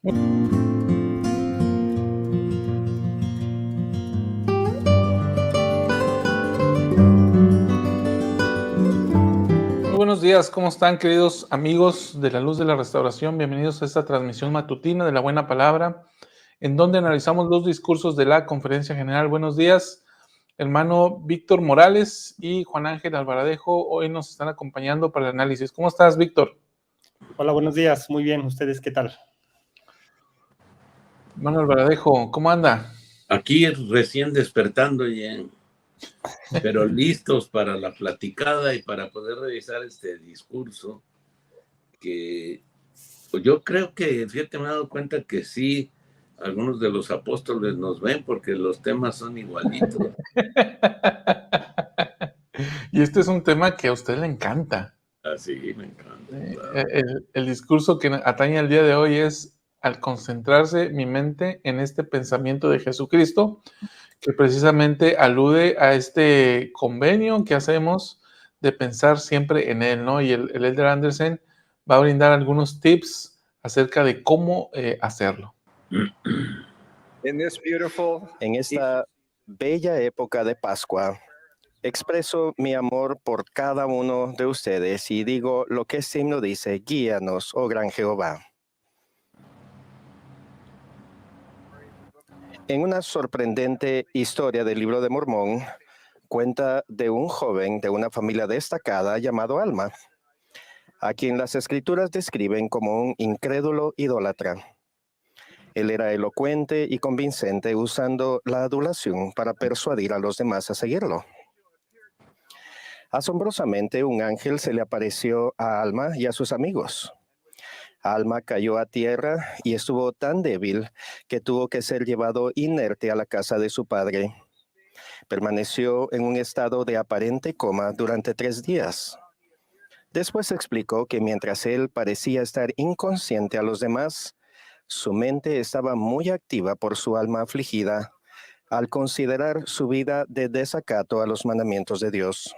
Muy buenos días, ¿cómo están, queridos amigos de la Luz de la Restauración? Bienvenidos a esta transmisión matutina de la Buena Palabra, en donde analizamos los discursos de la Conferencia General. Buenos días, hermano Víctor Morales y Juan Ángel Alvaradejo. Hoy nos están acompañando para el análisis. ¿Cómo estás, Víctor? Hola, buenos días. Muy bien. ¿Ustedes qué tal? Hermano Alvaradejo, ¿cómo anda? Aquí recién despertando ya, pero listos para la platicada y para poder revisar este discurso que pues yo creo que, fíjate, me he dado cuenta que sí, algunos de los apóstoles nos ven porque los temas son igualitos. Y este es un tema que a usted le encanta. Así, me encanta. Claro. El discurso que atañe al día de hoy es: al concentrarse mi mente en este pensamiento de Jesucristo, que precisamente alude a este convenio que hacemos de pensar siempre en Él, ¿no? Y el Elder Andersen va a brindar algunos tips acerca de cómo hacerlo. En esta bella época de Pascua, expreso mi amor por cada uno de ustedes y digo lo que este himno dice: guíanos, oh gran Jehová. En una sorprendente historia del Libro de Mormón, cuenta de un joven de una familia destacada llamado Alma, a quien las escrituras describen como un incrédulo idólatra. Él era elocuente y convincente, usando la adulación para persuadir a los demás a seguirlo. Asombrosamente, un ángel se le apareció a Alma y a sus amigos. Alma cayó a tierra y estuvo tan débil que tuvo que ser llevado inerte a la casa de su padre. Permaneció en un estado de aparente coma durante 3 días. Después explicó que mientras él parecía estar inconsciente a los demás, su mente estaba muy activa por su alma afligida al considerar su vida de desacato a los mandamientos de Dios.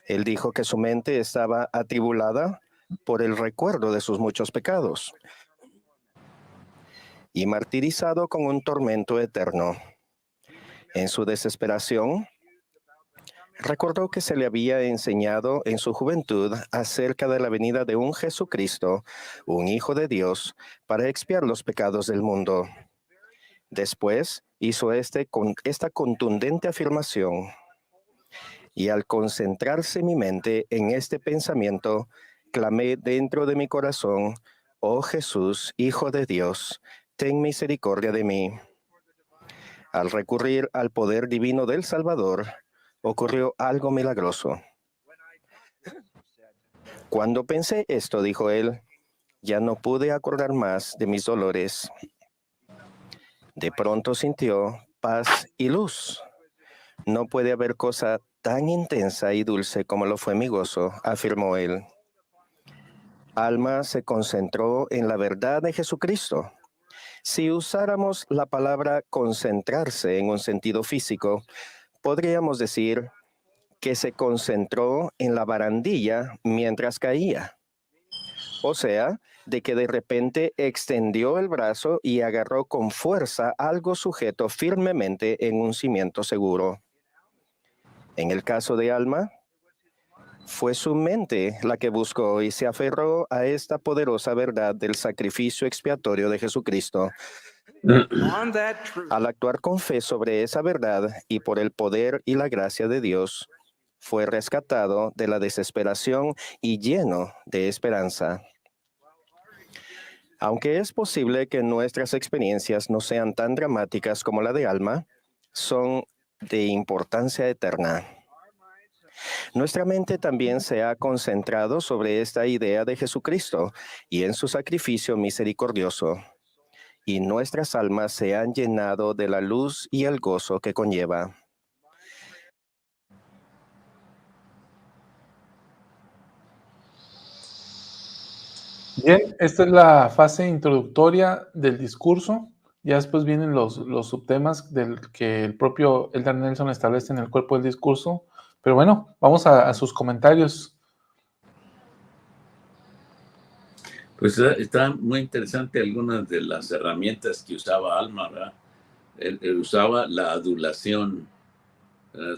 Él dijo que su mente estaba atribulada por el recuerdo de sus muchos pecados y martirizado con un tormento eterno. En su desesperación, recordó que se le había enseñado en su juventud acerca de la venida de un Jesucristo, un Hijo de Dios, para expiar los pecados del mundo. Después hizo esta contundente afirmación: y al concentrarse mi mente en este pensamiento, clamé dentro de mi corazón: oh Jesús, Hijo de Dios, ten misericordia de mí. Al recurrir al poder divino del Salvador, ocurrió algo milagroso. Cuando pensé esto, dijo él, ya no pude acordar más de mis dolores. De pronto sintió paz y luz. No puede haber cosa tan intensa y dulce como lo fue mi gozo, afirmó él. Alma se concentró en la verdad de Jesucristo. Si usáramos la palabra concentrarse en un sentido físico, podríamos decir que se concentró en la barandilla mientras caía. O sea, de que de repente extendió el brazo y agarró con fuerza algo sujeto firmemente en un cimiento seguro. En el caso de Alma, fue su mente la que buscó y se aferró a esta poderosa verdad del sacrificio expiatorio de Jesucristo. Al actuar con fe sobre esa verdad y por el poder y la gracia de Dios, fue rescatado de la desesperación y lleno de esperanza. Aunque es posible que nuestras experiencias no sean tan dramáticas como la de Alma, son de importancia eterna. Nuestra mente también se ha concentrado sobre esta idea de Jesucristo y en su sacrificio misericordioso, y nuestras almas se han llenado de la luz y el gozo que conlleva. Bien, esta es la fase introductoria del discurso. Ya después vienen los subtemas que el propio Elder Nelson establece en el cuerpo del discurso. Pero bueno, vamos a sus comentarios. Pues está muy interesante algunas de las herramientas que usaba Alma, ¿verdad? Él usaba la adulación,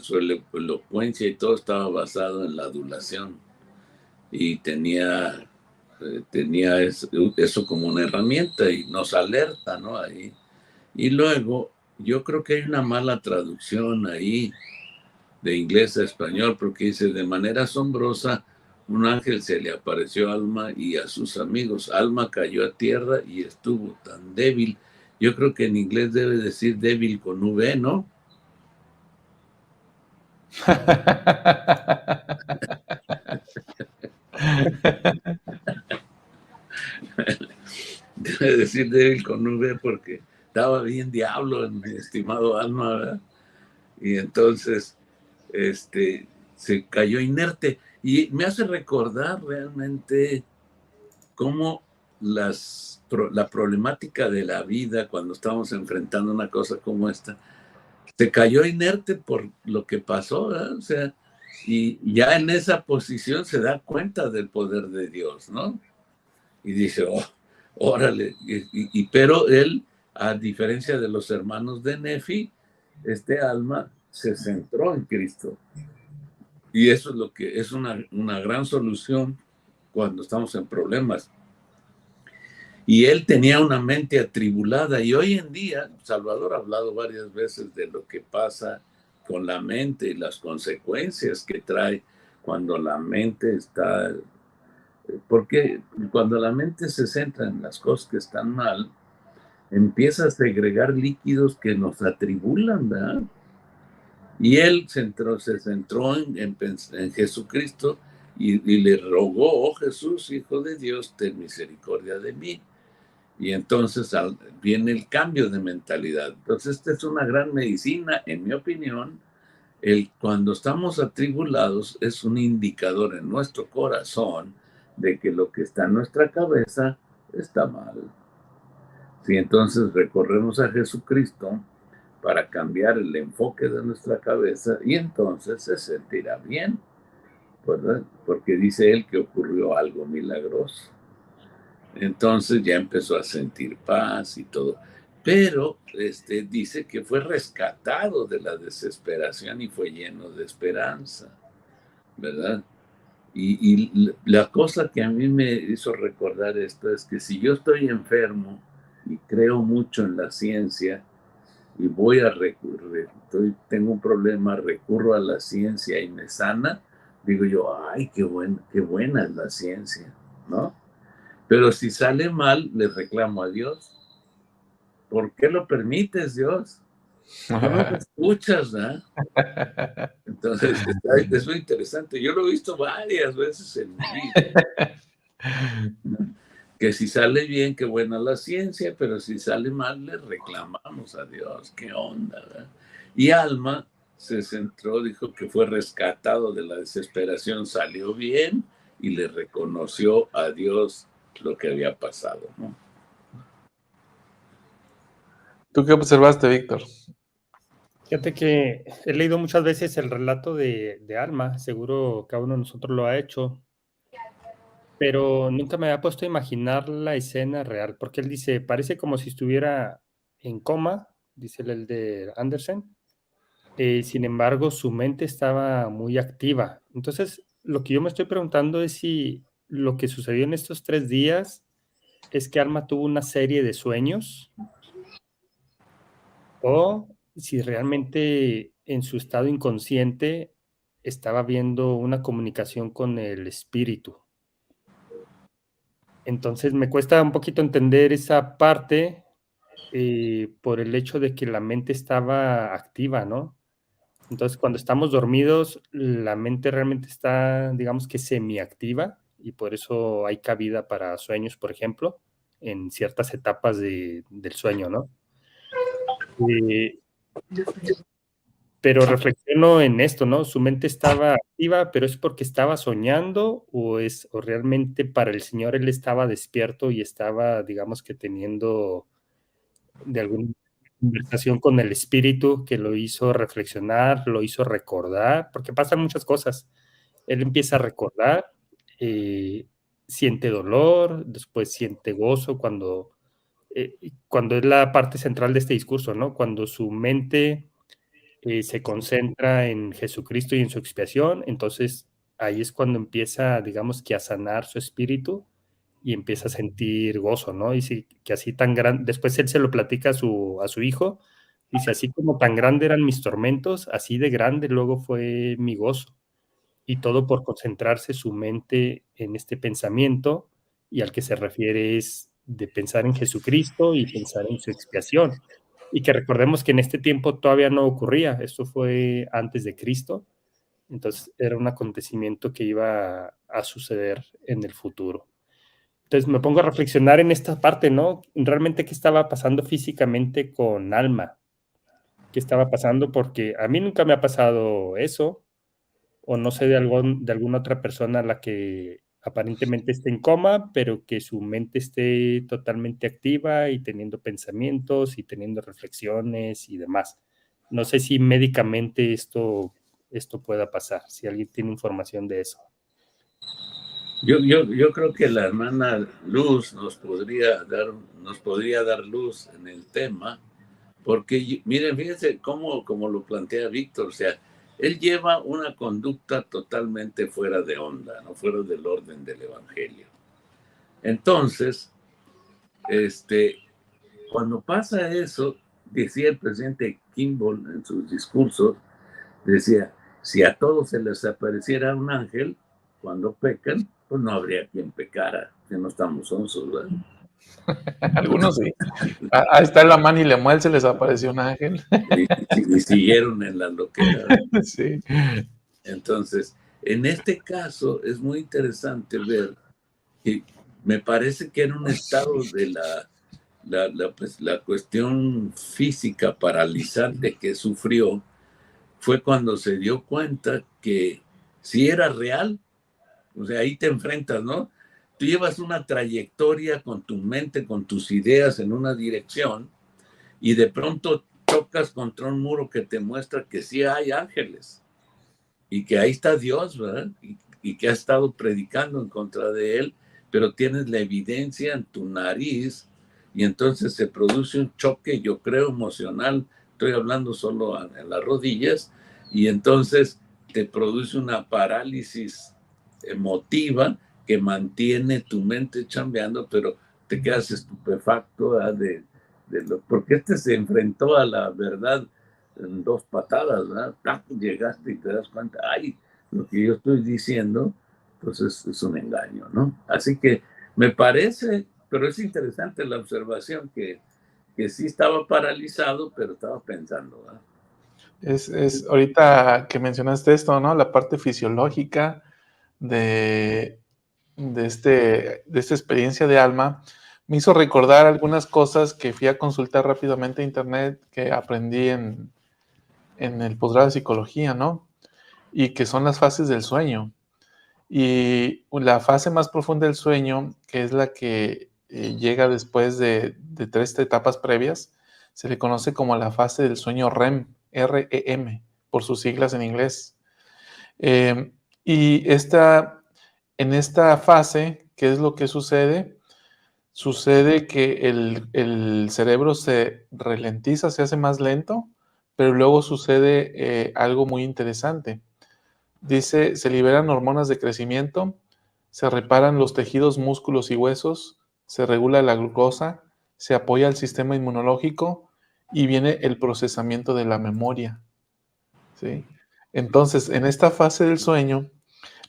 su elocuencia y todo estaba basado en la adulación. Y tenía eso como una herramienta y nos alerta, ¿no? Ahí. Y luego, yo creo que hay una mala traducción ahí de inglés a español, porque dice, de manera asombrosa, un ángel se le apareció a Alma y a sus amigos. Alma cayó a tierra y estuvo tan débil. Yo creo que en inglés debe decir débil con V, ¿no? Debe decir débil con V porque estaba bien diablo, mi estimado Alma, ¿verdad? Y entonces se cayó inerte. Y me hace recordar realmente cómo la problemática de la vida cuando estamos enfrentando una cosa como esta, se cayó inerte por lo que pasó, ¿verdad? O sea, y ya en esa posición se da cuenta del poder de Dios, ¿no? Y dice, oh, órale, pero él, a diferencia de los hermanos de Nefi, Alma se centró en Cristo. Y eso es lo que es una gran solución cuando estamos en problemas. Y él tenía una mente atribulada. Y hoy en día, Salvador ha hablado varias veces de lo que pasa con la mente y las consecuencias que trae cuando la mente está... Porque cuando la mente se centra en las cosas que están mal, empieza a segregar líquidos que nos atribulan, ¿verdad? Y él se centró en Jesucristo y le rogó, oh Jesús, Hijo de Dios, ten misericordia de mí. Y entonces viene el cambio de mentalidad. Entonces, esta es una gran medicina, en mi opinión. Cuando estamos atribulados es un indicador en nuestro corazón de que lo que está en nuestra cabeza está mal. Si entonces recorremos a Jesucristo para cambiar el enfoque de nuestra cabeza y entonces se sentirá bien, ¿verdad? Porque dice él que ocurrió algo milagroso. Entonces ya empezó a sentir paz y todo. Pero dice que fue rescatado de la desesperación y fue lleno de esperanza, ¿verdad? Y la cosa que a mí me hizo recordar esto es que si yo estoy enfermo y creo mucho en la ciencia y voy a recurrir, tengo un problema, recurro a la ciencia y me sana, digo yo, ay, qué buena es la ciencia, ¿no? Pero si sale mal, le reclamo a Dios. ¿Por qué lo permites, Dios? Tú no me escuchas, ¿verdad? Entonces, es muy interesante. Yo lo he visto varias veces en mi vida. Que si sale bien, qué buena la ciencia, pero si sale mal, le reclamamos a Dios. ¿Qué onda, verdad? Y Alma se centró, dijo que fue rescatado de la desesperación, salió bien y le reconoció a Dios lo que había pasado, ¿no? ¿Tú qué observaste, Víctor? Fíjate que he leído muchas veces el relato de Alma, seguro cada uno de nosotros lo ha hecho, pero nunca me había puesto a imaginar la escena real, porque él dice, parece como si estuviera en coma, dice el de Andersen, sin embargo su mente estaba muy activa. Entonces, lo que yo me estoy preguntando es si lo que sucedió en estos 3 días es que Alma tuvo una serie de sueños o si realmente en su estado inconsciente estaba viendo una comunicación con el espíritu. Entonces me cuesta un poquito entender esa parte por el hecho de que la mente estaba activa, ¿no? Entonces cuando estamos dormidos, la mente realmente está, digamos que semiactiva y por eso hay cabida para sueños, por ejemplo, en ciertas etapas del sueño, ¿no? Pero reflexiono en esto, ¿no? Su mente estaba activa, pero ¿es porque estaba soñando o realmente para el Señor él estaba despierto y estaba, digamos que teniendo de alguna conversación con el espíritu que lo hizo reflexionar, lo hizo recordar? Porque pasan muchas cosas. Él empieza a recordar, siente dolor, después siente gozo cuando es la parte central de este discurso, ¿no? Cuando su mente se concentra en Jesucristo y en su expiación, entonces ahí es cuando empieza, digamos que a sanar su espíritu y empieza a sentir gozo, ¿no? Y sí, que así tan grande, después él se lo platica a su hijo, dice, así como tan grande eran mis tormentos, así de grande luego fue mi gozo. Y todo por concentrarse su mente en este pensamiento, y al que se refiere es de pensar en Jesucristo y pensar en su expiación. Y que recordemos que en este tiempo todavía no ocurría, esto fue antes de Cristo, entonces era un acontecimiento que iba a suceder en el futuro. Entonces me pongo a reflexionar en esta parte, ¿no? Realmente qué estaba pasando físicamente con Alma, qué estaba pasando, porque a mí nunca me ha pasado eso, o no sé de alguna otra persona a la que aparentemente esté en coma, pero que su mente esté totalmente activa y teniendo pensamientos y teniendo reflexiones y demás. No sé si médicamente esto pueda pasar, si alguien tiene información de eso. Yo creo que la hermana Luz nos podría dar luz en el tema, porque miren, fíjense cómo lo plantea Víctor, o sea, él lleva una conducta totalmente fuera de onda, no fuera del orden del evangelio. Entonces, cuando pasa eso, decía el presidente Kimball en sus discursos, decía, si a todos se les apareciera un ángel cuando pecan, pues no habría quien pecara, que no estamos sonsos, ¿verdad? Algunos sí. Ahí está la mano y Lemuel, se les apareció un ángel. Y siguieron en la loquera. Sí. Entonces, en este caso es muy interesante ver que me parece que era un estado de la cuestión física paralizante que sufrió, fue cuando se dio cuenta que si era real, o sea, ahí te enfrentas, ¿no? Tú llevas una trayectoria con tu mente, con tus ideas en una dirección, y de pronto chocas contra un muro que te muestra que sí hay ángeles y que ahí está Dios, ¿verdad? Y que has estado predicando en contra de él, pero tienes la evidencia en tu nariz y entonces se produce un choque, yo creo, emocional. Estoy hablando solo en las rodillas, y entonces te produce una parálisis emotiva que mantiene tu mente chambeando, pero te quedas estupefacto, ¿verdad? Porque se enfrentó a la verdad en dos patadas, ¿verdad? Llegaste y te das cuenta, ay, lo que yo estoy diciendo, pues es un engaño, ¿no? Así que me parece, pero es interesante la observación que sí estaba paralizado, pero estaba pensando, ¿verdad? Ahorita que mencionaste esto, ¿no? La parte fisiológica de esta experiencia de Alma me hizo recordar algunas cosas que fui a consultar rápidamente a internet, que aprendí en el posgrado de psicología, ¿no? Y que son las fases del sueño. Y la fase más profunda del sueño, que es la que llega después de 3 etapas previas, se le conoce como la fase del sueño REM, R-E-M, por sus siglas en inglés. Y en esta fase, ¿qué es lo que sucede? Sucede que el cerebro se ralentiza, se hace más lento, pero luego sucede algo muy interesante. Dice, se liberan hormonas de crecimiento, se reparan los tejidos, músculos y huesos, se regula la glucosa, se apoya el sistema inmunológico y viene el procesamiento de la memoria, ¿sí? Entonces, en esta fase del sueño,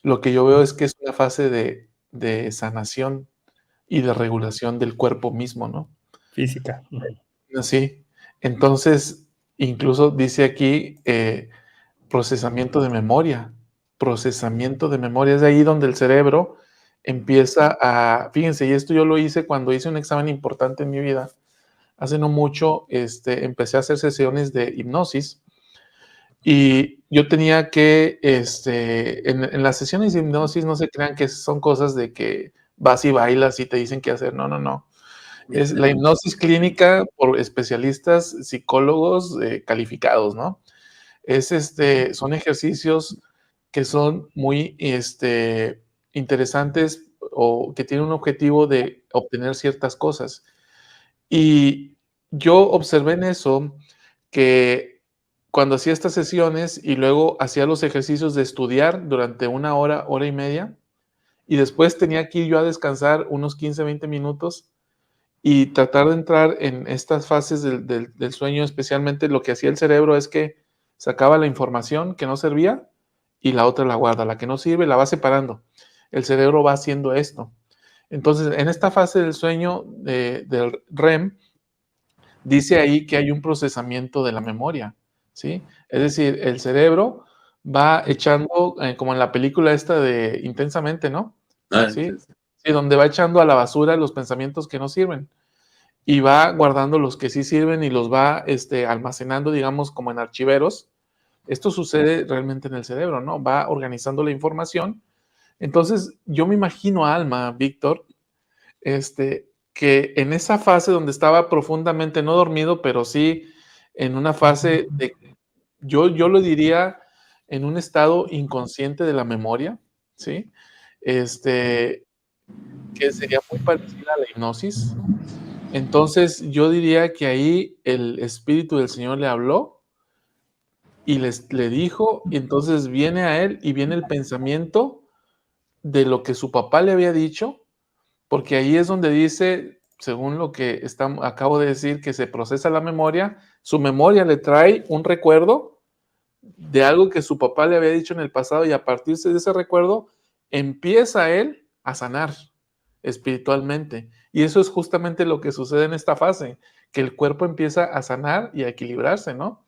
lo que yo veo es que es una fase de sanación y de regulación del cuerpo mismo, ¿no? Física. Sí. Entonces, incluso dice aquí procesamiento de memoria. Procesamiento de memoria. Es de ahí donde el cerebro empieza fíjense, y esto yo lo hice cuando hice un examen importante en mi vida. Hace no mucho, empecé a hacer sesiones de hipnosis y yo tenía que, en las sesiones de hipnosis no se crean que son cosas de que vas y bailas y te dicen qué hacer. No, no, no. Es la hipnosis clínica por especialistas, psicólogos calificados, ¿no? Son ejercicios que son muy interesantes o que tiene un objetivo de obtener ciertas cosas. Y yo observé en eso que cuando hacía estas sesiones y luego hacía los ejercicios de estudiar durante 1 hora, hora y media, y después tenía que ir yo a descansar unos 15, 20 minutos y tratar de entrar en estas fases del sueño, especialmente lo que hacía el cerebro es que sacaba la información que no servía y la otra la guarda, la que no sirve la va separando. El cerebro va haciendo esto. Entonces, en esta fase del sueño del REM, dice ahí que hay un procesamiento de la memoria, ¿sí? Es decir, el cerebro va echando, como en la película esta de Intensamente, ¿no? ¿Sí? Sí, donde va echando a la basura los pensamientos que no sirven y va guardando los que sí sirven y los va almacenando, digamos, como en archiveros. Esto sucede realmente en el cerebro, ¿no? Va organizando la información. Entonces, yo me imagino a Alma, Víctor, que en esa fase donde estaba profundamente, no dormido, pero sí en una fase de, yo lo diría, en un estado inconsciente de la memoria, ¿sí? Que sería muy parecida a la hipnosis. Entonces, yo diría que ahí el Espíritu del Señor le habló y le dijo, y entonces viene a él y viene el pensamiento de lo que su papá le había dicho, porque ahí es donde dice, según lo que acabo de decir, que se procesa la memoria, su memoria le trae un recuerdo de algo que su papá le había dicho en el pasado y a partir de ese recuerdo empieza él a sanar espiritualmente. Y eso es justamente lo que sucede en esta fase, que el cuerpo empieza a sanar y a equilibrarse, ¿no?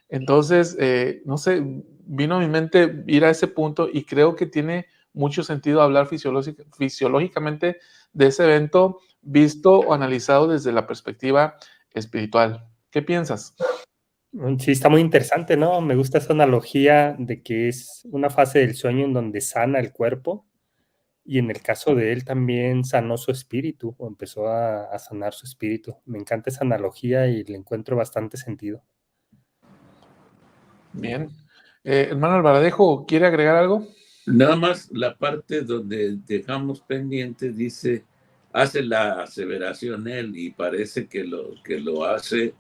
Entonces, no sé, vino a mi mente ir a ese punto y creo que tiene mucho sentido hablar fisiológicamente de ese evento visto o analizado desde la perspectiva espiritual. ¿Qué piensas? Sí, está muy interesante, ¿no? Me gusta esa analogía de que es una fase del sueño en donde sana el cuerpo y en el caso de él también sanó su espíritu o empezó a sanar su espíritu. Me encanta esa analogía y le encuentro bastante sentido. Bien. Hermano Alvaradejo, ¿quiere agregar algo? Nada más la parte donde dejamos pendiente dice, hace la aseveración él y parece que lo hace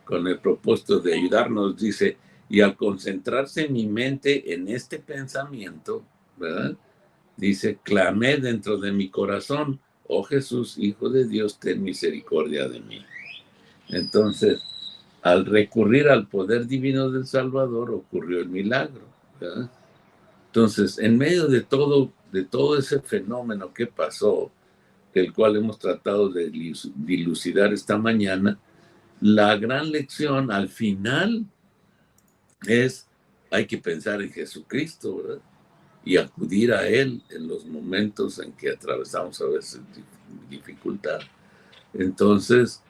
con el propósito de ayudarnos, dice, y al concentrarse mi mente en este pensamiento, ¿verdad? Dice, clamé dentro de mi corazón, oh Jesús, Hijo de Dios, ten misericordia de mí. Entonces, al recurrir al poder divino del Salvador, ocurrió el milagro, ¿verdad? Entonces, en medio de todo ese fenómeno que pasó, el cual hemos tratado de dilucidar esta mañana, la gran lección al final es, hay que pensar en Jesucristo, ¿verdad? Y acudir a Él en los momentos en que atravesamos a veces dificultad. Entonces,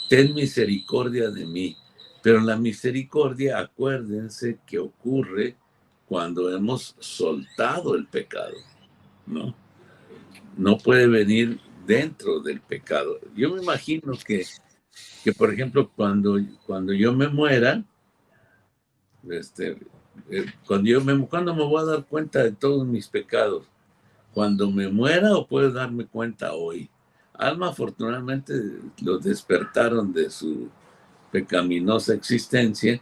ten misericordia de mí. Pero la misericordia, acuérdense que ocurre cuando hemos soltado el pecado, ¿no? No puede venir dentro del pecado. Yo me imagino que por ejemplo, cuando yo me muera, cuando me voy a dar cuenta de todos mis pecados, cuando me muera o puedo darme cuenta hoy. Alma, afortunadamente, lo despertaron de su pecaminosa existencia,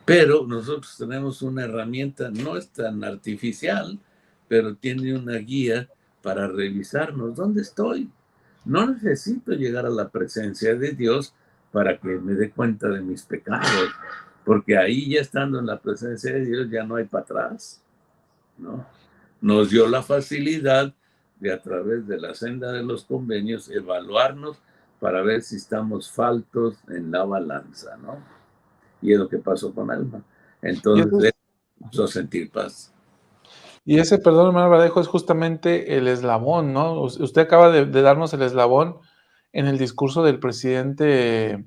pero nosotros tenemos una herramienta, no es tan artificial, pero tiene una guía para revisarnos. ¿Dónde estoy? No necesito llegar a la presencia de Dios para que me dé cuenta de mis pecados, porque ahí ya estando en la presencia de Dios ya no hay para atrás, ¿no? Nos dio la facilidad de a través de la senda de los convenios evaluarnos para ver si estamos faltos en la balanza, ¿no? Y es lo que pasó con Alma. Entonces, empezó a sentir paz. Y ese, perdón, hermano Alvaradejo, es justamente el eslabón, ¿no? Usted acaba de darnos el eslabón en el discurso del presidente,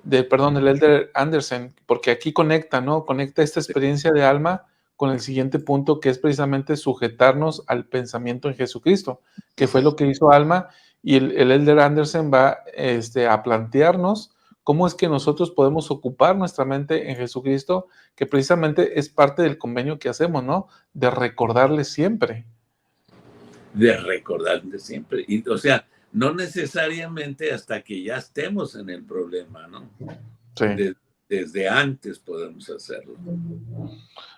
del elder Anderson, porque aquí conecta, ¿no? Conecta esta experiencia de Alma con el siguiente punto, que es precisamente sujetarnos al pensamiento en Jesucristo, que fue lo que hizo Alma, y el elder Anderson va a plantearnos cómo es que nosotros podemos ocupar nuestra mente en Jesucristo, que precisamente es parte del convenio que hacemos, ¿no? De recordarle siempre. de recordar de siempre. Y, o sea, no necesariamente hasta que ya estemos en el problema, ¿no? Sí. Desde antes podemos hacerlo.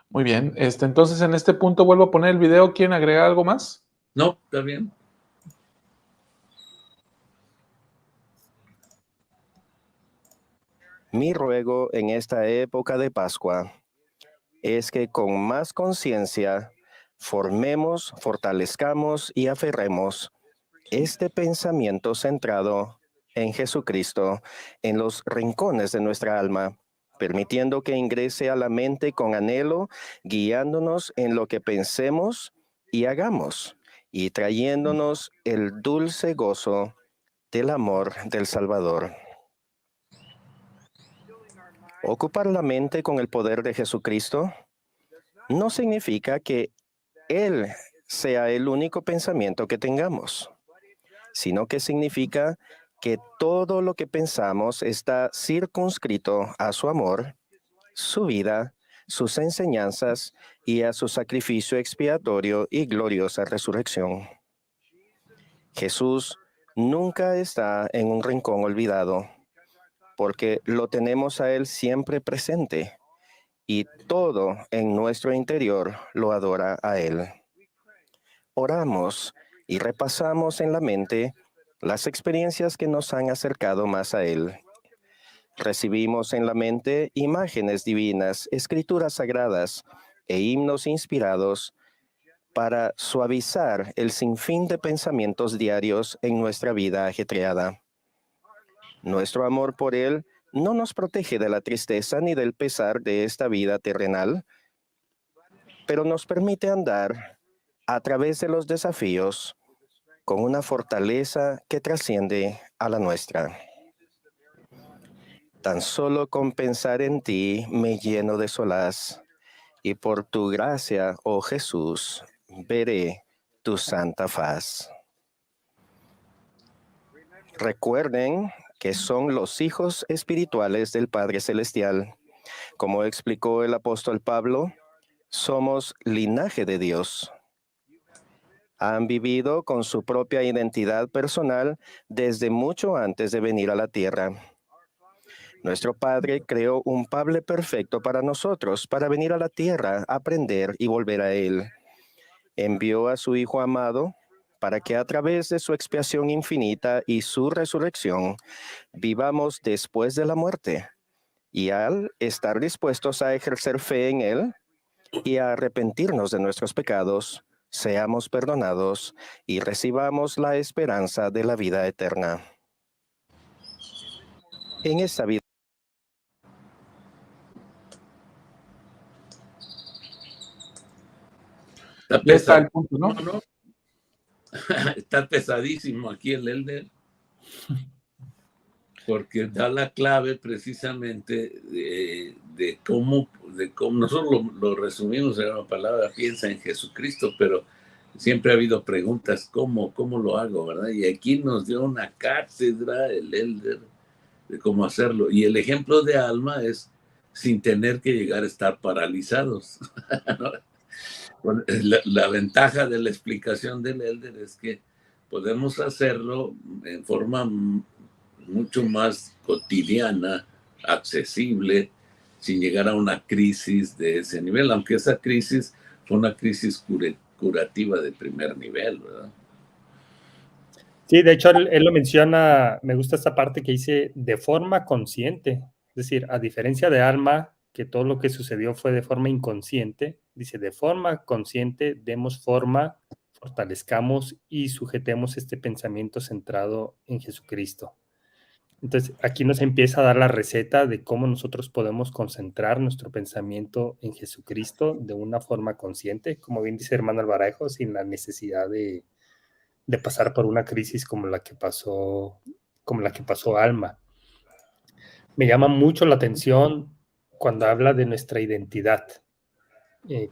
Muy bien. Entonces, en este punto vuelvo a poner el video. ¿Quieren agregar algo más? No, está bien. Mi ruego en esta época de Pascua es que con más conciencia formemos, fortalezcamos y aferremos este pensamiento centrado en Jesucristo en los rincones de nuestra alma, permitiendo que ingrese a la mente con anhelo, guiándonos en lo que pensemos y hagamos, y trayéndonos el dulce gozo del amor del Salvador. Ocupar la mente con el poder de Jesucristo no significa que Él sea el único pensamiento que tengamos, sino que significa que todo lo que pensamos está circunscrito a su amor, su vida, sus enseñanzas y a su sacrificio expiatorio y gloriosa resurrección. Jesús nunca está en un rincón olvidado, porque lo tenemos a Él siempre presente, y todo en nuestro interior lo adora a Él. Oramos y repasamos en la mente las experiencias que nos han acercado más a Él. Recibimos en la mente imágenes divinas, escrituras sagradas e himnos inspirados para suavizar el sinfín de pensamientos diarios en nuestra vida ajetreada. Nuestro amor por Él no nos protege de la tristeza ni del pesar de esta vida terrenal, pero nos permite andar a través de los desafíos con una fortaleza que trasciende a la nuestra. Tan solo con pensar en ti me lleno de solaz, y por tu gracia, oh Jesús, veré tu santa faz. Recuerden que son los hijos espirituales del Padre Celestial. Como explicó el apóstol Pablo, somos linaje de Dios. Han vivido con su propia identidad personal desde mucho antes de venir a la tierra. Nuestro Padre creó un Padre perfecto para nosotros, para venir a la tierra, aprender y volver a Él. Envió a su Hijo amado para que a través de su expiación infinita y su resurrección vivamos después de la muerte. Y al estar dispuestos a ejercer fe en Él y a arrepentirnos de nuestros pecados, seamos perdonados y recibamos la esperanza de la vida eterna. En esta vida Ya está el punto, ¿no? No. Está pesadísimo aquí el Elder, porque da la clave precisamente de cómo nosotros lo resumimos en una palabra, piensa en Jesucristo, pero siempre ha habido preguntas, ¿cómo lo hago, verdad? Y aquí nos dio una cátedra el Elder de cómo hacerlo. Y el ejemplo de Alma es sin tener que llegar a estar paralizados. ¿No? La ventaja de la explicación del Elder es que podemos hacerlo en forma mucho más cotidiana, accesible, sin llegar a una crisis de ese nivel, aunque esa crisis fue una crisis curativa de primer nivel, ¿verdad? Sí, de hecho, él lo menciona, me gusta esta parte que dice de forma consciente, es decir, a diferencia de Alma, que todo lo que sucedió fue de forma inconsciente, dice de forma consciente, demos forma, fortalezcamos y sujetemos este pensamiento centrado en Jesucristo. Entonces, aquí nos empieza a dar la receta de cómo nosotros podemos concentrar nuestro pensamiento en Jesucristo de una forma consciente, como bien dice hermano Alvarejo, sin la necesidad de pasar por una crisis como la que pasó Alma. Me llama mucho la atención cuando habla de nuestra identidad.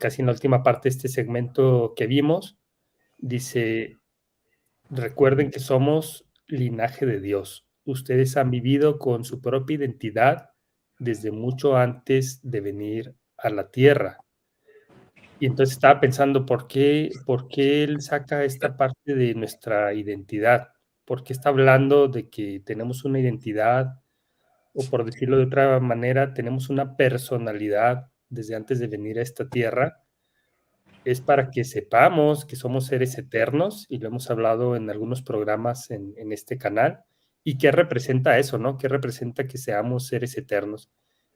Casi en la última parte de este segmento que vimos, dice, recuerden que somos linaje de Dios. Ustedes han vivido con su propia identidad desde mucho antes de venir a la tierra. Y entonces estaba pensando, ¿por qué él saca esta parte de nuestra identidad? ¿Por qué está hablando de que tenemos una identidad? O por decirlo de otra manera, tenemos una personalidad desde antes de venir a esta tierra. Es para que sepamos que somos seres eternos, y lo hemos hablado en algunos programas en este canal. ¿Y qué representa eso, no? ¿Qué representa que seamos seres eternos?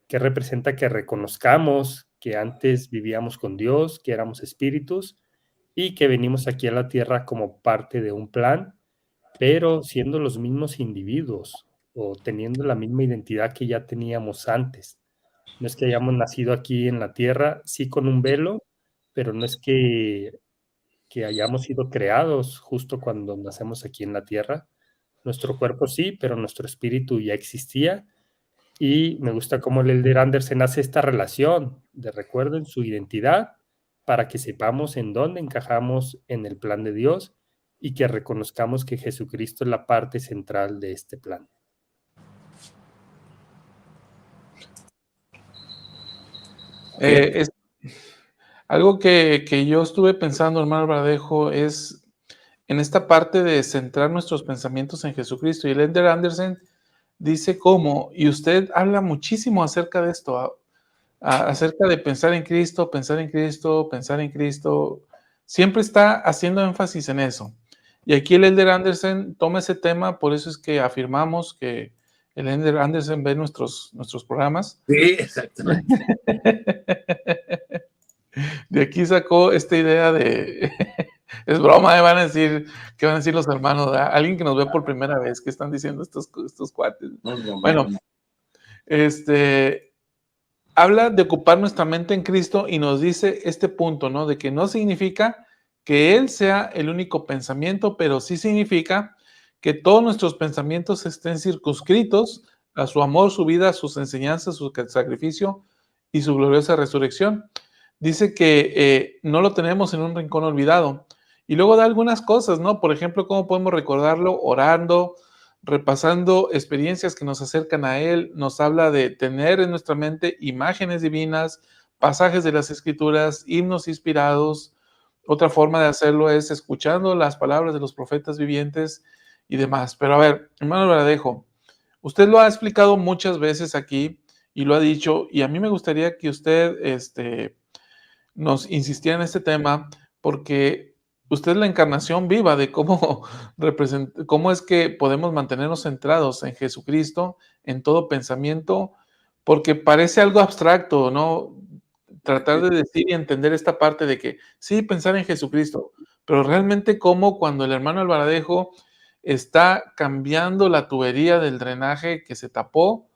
¿Qué representa que reconozcamos que antes vivíamos con Dios, que éramos espíritus y que venimos aquí a la tierra como parte de un plan, pero siendo los mismos individuos o teniendo la misma identidad que ya teníamos antes? No es que hayamos nacido aquí en la tierra, sí con un velo, pero no es que hayamos sido creados justo cuando nacemos aquí en la tierra. Nuestro cuerpo sí, pero nuestro espíritu ya existía. Y me gusta cómo el Elder Andersen hace esta relación de recuerden su identidad para que sepamos en dónde encajamos en el plan de Dios y que reconozcamos que Jesucristo es la parte central de este plan. Algo que yo estuve pensando, hermano Bradejo, es en esta parte de centrar nuestros pensamientos en Jesucristo. Y el Elder Andersen dice cómo, y usted habla muchísimo acerca de esto, acerca de pensar en Cristo, pensar en Cristo, pensar en Cristo. Siempre está haciendo énfasis en eso. Y aquí el Elder Andersen toma ese tema, por eso es que afirmamos que el Elder Andersen ve nuestros programas. Sí, exactamente. De aquí sacó esta idea de... Es broma, van a decir, ¿qué van a decir los hermanos? ¿Verdad? Alguien que nos ve por primera vez, ¿qué están diciendo estos cuates? Bueno, habla de ocupar nuestra mente en Cristo y nos dice este punto, ¿no? De que no significa que Él sea el único pensamiento, pero sí significa que todos nuestros pensamientos estén circunscritos a su amor, su vida, sus enseñanzas, su sacrificio y su gloriosa resurrección. Dice que no lo tenemos en un rincón olvidado. Y luego da algunas cosas, ¿no? Por ejemplo, ¿cómo podemos recordarlo? Orando, repasando experiencias que nos acercan a Él. Nos habla de tener en nuestra mente imágenes divinas, pasajes de las Escrituras, himnos inspirados. Otra forma de hacerlo es escuchando las palabras de los profetas vivientes y demás. Pero a ver, hermano Bradejo, usted lo ha explicado muchas veces aquí y lo ha dicho, y a mí me gustaría que usted nos insistiera en este tema, porque usted es la encarnación viva de cómo es que podemos mantenernos centrados en Jesucristo, en todo pensamiento, porque parece algo abstracto, ¿no? Tratar de decir y entender esta parte de que sí, pensar en Jesucristo, pero realmente cómo cuando el hermano Albaradejo está cambiando la tubería del drenaje que se tapó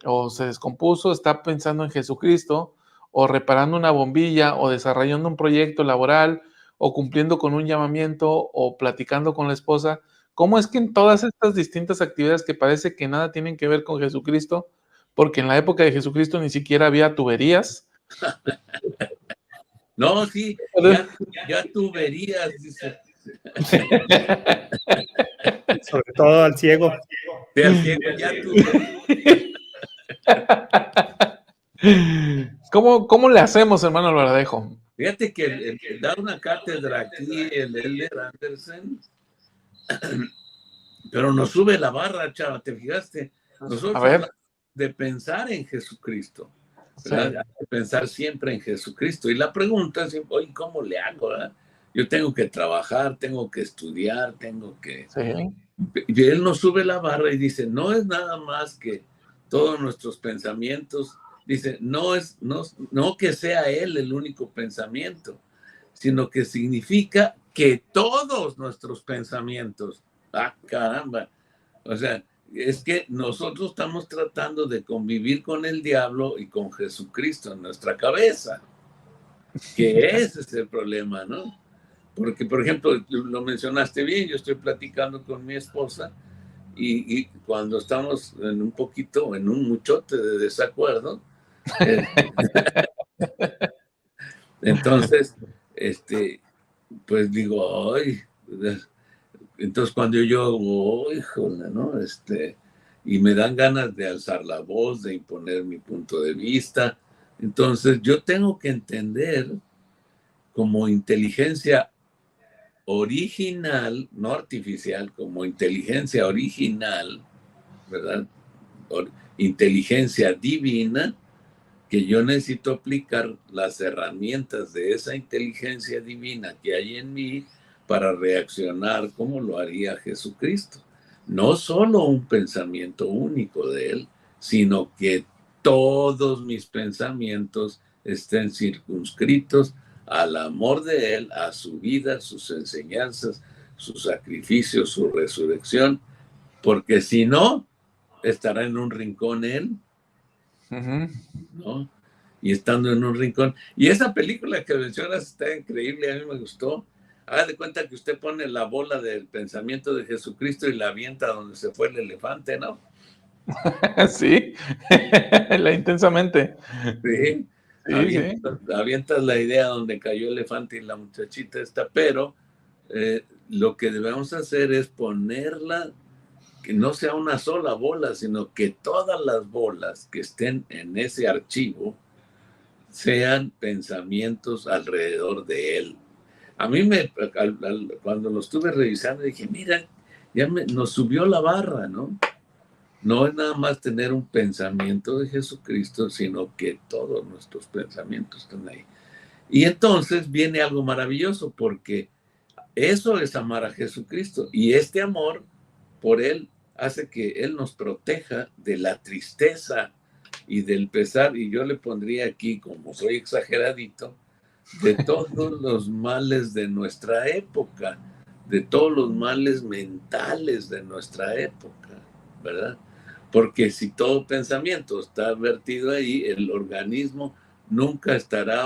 o se descompuso, está pensando en Jesucristo, o reparando una bombilla, o desarrollando un proyecto laboral, o cumpliendo con un llamamiento, o platicando con la esposa. ¿Cómo es que en todas estas distintas actividades que parece que nada tienen que ver con Jesucristo, porque en la época de Jesucristo ni siquiera había tuberías? No, sí, ya tuberías, dice. Sobre todo al ciego. Sí, al ciego, ya tuberías. ¿Cómo le hacemos, hermano Albaradejo? Fíjate que el que da una cátedra aquí, el Elder Andersen, pero nos sube la barra, chava, ¿te fijaste? Nosotros hablamos de pensar en Jesucristo, ¿verdad? Sí. Hay que pensar siempre en Jesucristo. Y la pregunta es, oye, ¿cómo le hago? ¿Verdad? Yo tengo que trabajar, tengo que estudiar, tengo que... Sí. Y él nos sube la barra y dice, no es nada más que todos nuestros pensamientos. Dice, no que sea él el único pensamiento, sino que significa que todos nuestros pensamientos, caramba, o sea, es que nosotros estamos tratando de convivir con el diablo y con Jesucristo en nuestra cabeza, que ese es el problema, ¿no? Porque, por ejemplo, lo mencionaste bien, yo estoy platicando con mi esposa y cuando estamos en un muchote de desacuerdo, entonces, pues digo, ay, entonces cuando yo, oh, híjole, ¿no? Y me dan ganas de alzar la voz, de imponer mi punto de vista. Entonces yo tengo que entender como inteligencia original, no artificial, como inteligencia original, ¿verdad? Inteligencia divina, que yo necesito aplicar las herramientas de esa inteligencia divina que hay en mí para reaccionar como lo haría Jesucristo. No solo un pensamiento único de Él, sino que todos mis pensamientos estén circunscritos al amor de Él, a su vida, sus enseñanzas, su sacrificio, su resurrección, porque si no, estará en un rincón Él, ¿no? Y estando en un rincón. Y esa película que mencionas está increíble, a mí me gustó. Haga de cuenta que usted pone la bola del pensamiento de Jesucristo y la avienta donde se fue el elefante, ¿no? Sí, intensamente. Sí, Sí. avientas la idea donde cayó el elefante y la muchachita está, pero lo que debemos hacer es ponerla, que no sea una sola bola, sino que todas las bolas que estén en ese archivo sean pensamientos alrededor de él. A mí cuando lo estuve revisando dije, mira, nos subió la barra, ¿no? No es nada más tener un pensamiento de Jesucristo, sino que todos nuestros pensamientos están ahí. Y entonces viene algo maravilloso, porque eso es amar a Jesucristo. Y este amor por Él hace que Él nos proteja de la tristeza y del pesar. Y yo le pondría aquí, como soy exageradito, de todos los males de nuestra época, de todos los males mentales de nuestra época, ¿verdad? Porque si todo pensamiento está vertido ahí, el organismo nunca estará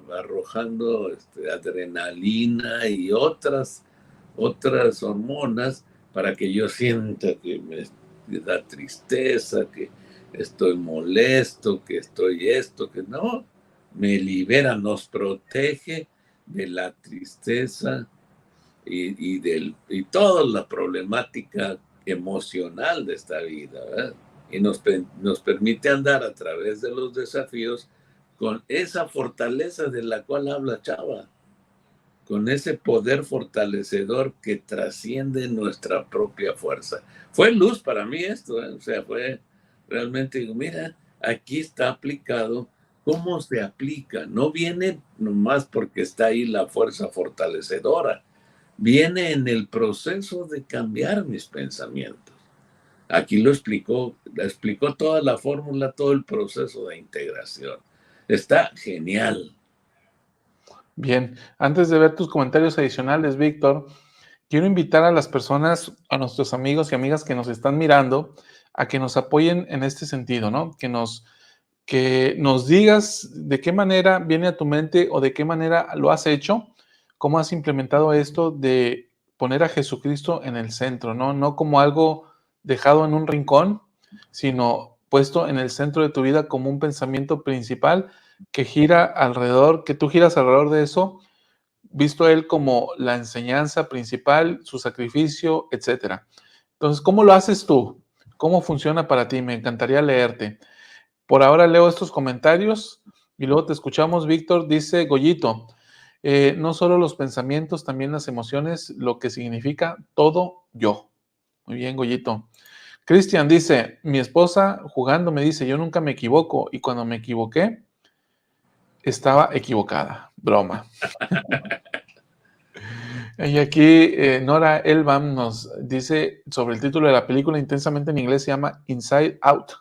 arrojando adrenalina y otras hormonas para que yo sienta que me da tristeza, que estoy molesto, que estoy esto, que no. Me libera, nos protege de la tristeza y toda la problemática emocional de esta vida, ¿verdad? Y nos permite andar a través de los desafíos con esa fortaleza de la cual habla Chava, con ese poder fortalecedor que trasciende nuestra propia fuerza. Fue luz para mí esto, ¿eh? O sea, fue realmente, digo, mira, aquí está aplicado. ¿Cómo se aplica? No viene nomás porque está ahí la fuerza fortalecedora, viene en el proceso de cambiar mis pensamientos. Aquí explicó toda la fórmula, todo el proceso de integración. Está genial. Bien, antes de ver tus comentarios adicionales, Víctor, quiero invitar a las personas, a nuestros amigos y amigas que nos están mirando, a que nos apoyen en este sentido, ¿no? Que nos digas de qué manera viene a tu mente o de qué manera lo has hecho, cómo has implementado esto de poner a Jesucristo en el centro, ¿no? No como algo dejado en un rincón, sino puesto en el centro de tu vida como un pensamiento principal que tú giras alrededor de eso, visto él como la enseñanza principal, su sacrificio, etcétera. Entonces, ¿cómo lo haces tú? ¿Cómo funciona para ti? Me encantaría leerte. Por ahora leo estos comentarios y luego te escuchamos. Víctor dice, Goyito, no solo los pensamientos, también las emociones, lo que significa todo yo. Muy bien, Goyito. Cristian dice, mi esposa jugando me dice, yo nunca me equivoco y cuando me equivoqué, estaba equivocada. Broma. Y aquí Nora Elbam nos dice sobre el título de la película, intensamente en inglés se llama Inside Out.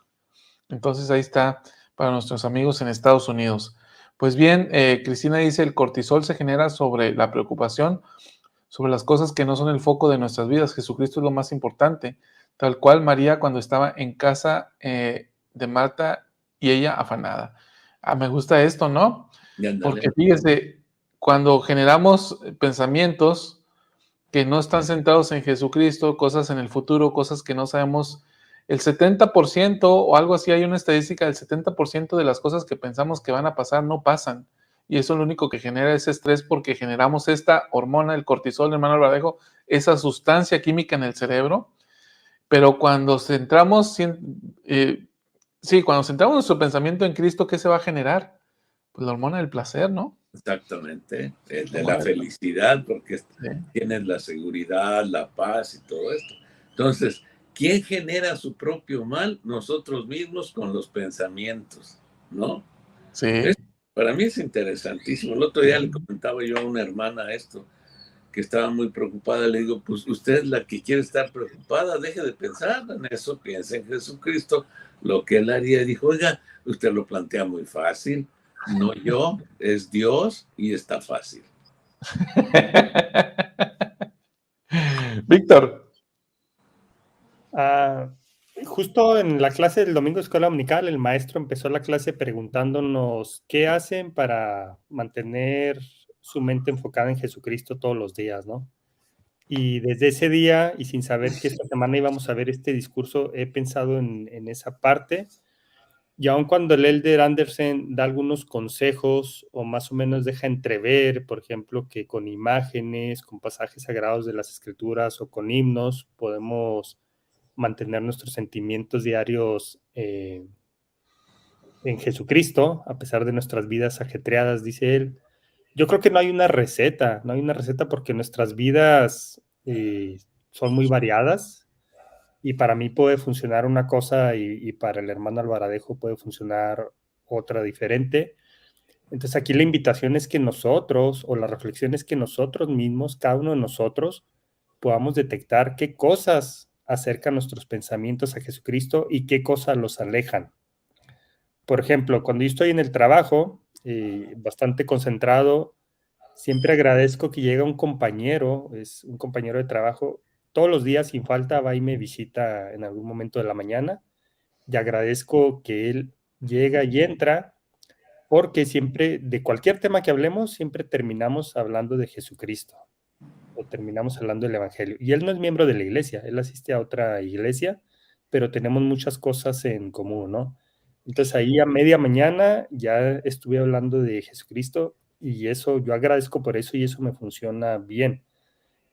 Entonces ahí está para nuestros amigos en Estados Unidos. Pues bien, Cristina dice, el cortisol se genera sobre la preocupación, sobre las cosas que no son el foco de nuestras vidas. Jesucristo es lo más importante. Tal cual María cuando estaba en casa de Marta y ella afanada. Me gusta esto, ¿no? Porque fíjese, cuando generamos pensamientos que no están centrados en Jesucristo, cosas en el futuro, cosas que no sabemos, el 70% o algo así, hay una estadística del 70% de las cosas que pensamos que van a pasar no pasan. Y eso lo único que genera es estrés porque generamos esta hormona, el cortisol, hermano Alvarejo, esa sustancia química en el cerebro. Pero cuando centramos, cuando centramos nuestro pensamiento en Cristo, ¿qué se va a generar? Pues la hormona del placer, ¿no? Exactamente, el de la felicidad, porque tienes la seguridad, la paz y todo esto. Entonces, ¿quién genera su propio mal? Nosotros mismos con los pensamientos, ¿no? Sí. Para mí es interesantísimo. El otro día le comentaba yo a una hermana esto, que estaba muy preocupada. Le digo, pues usted es la que quiere estar preocupada, deje de pensar en eso, piense en Jesucristo, lo que él haría. Dijo, oiga, usted lo plantea muy fácil. No yo, es Dios y está fácil. Víctor. Justo en la clase del domingo de escuela dominical, el maestro empezó la clase preguntándonos qué hacen para mantener su mente enfocada en Jesucristo todos los días, ¿no? Y desde ese día, y sin saber que esta semana íbamos a ver este discurso, he pensado en esa parte. Y aun cuando el Elder Andersen da algunos consejos o más o menos deja entrever, por ejemplo, que con imágenes, con pasajes sagrados de las Escrituras o con himnos podemos mantener nuestros sentimientos diarios en Jesucristo, a pesar de nuestras vidas ajetreadas, dice él. Yo creo que no hay una receta porque nuestras vidas son muy variadas. Y para mí puede funcionar una cosa y para el hermano Alvaradejo puede funcionar otra diferente. Entonces aquí la invitación es que nosotros, o la reflexión es que nosotros mismos, cada uno de nosotros, podamos detectar qué cosas acercan nuestros pensamientos a Jesucristo y qué cosas los alejan. Por ejemplo, cuando yo estoy en el trabajo, bastante concentrado, siempre agradezco que llega un compañero, es un compañero de trabajo, todos los días sin falta va y me visita en algún momento de la mañana y agradezco que él llega y entra porque siempre, de cualquier tema que hablemos, siempre terminamos hablando de Jesucristo o terminamos hablando del Evangelio. Y él no es miembro de la iglesia, él asiste a otra iglesia, pero tenemos muchas cosas en común, ¿no? Entonces ahí a media mañana ya estuve hablando de Jesucristo y eso, yo agradezco por eso y eso me funciona bien.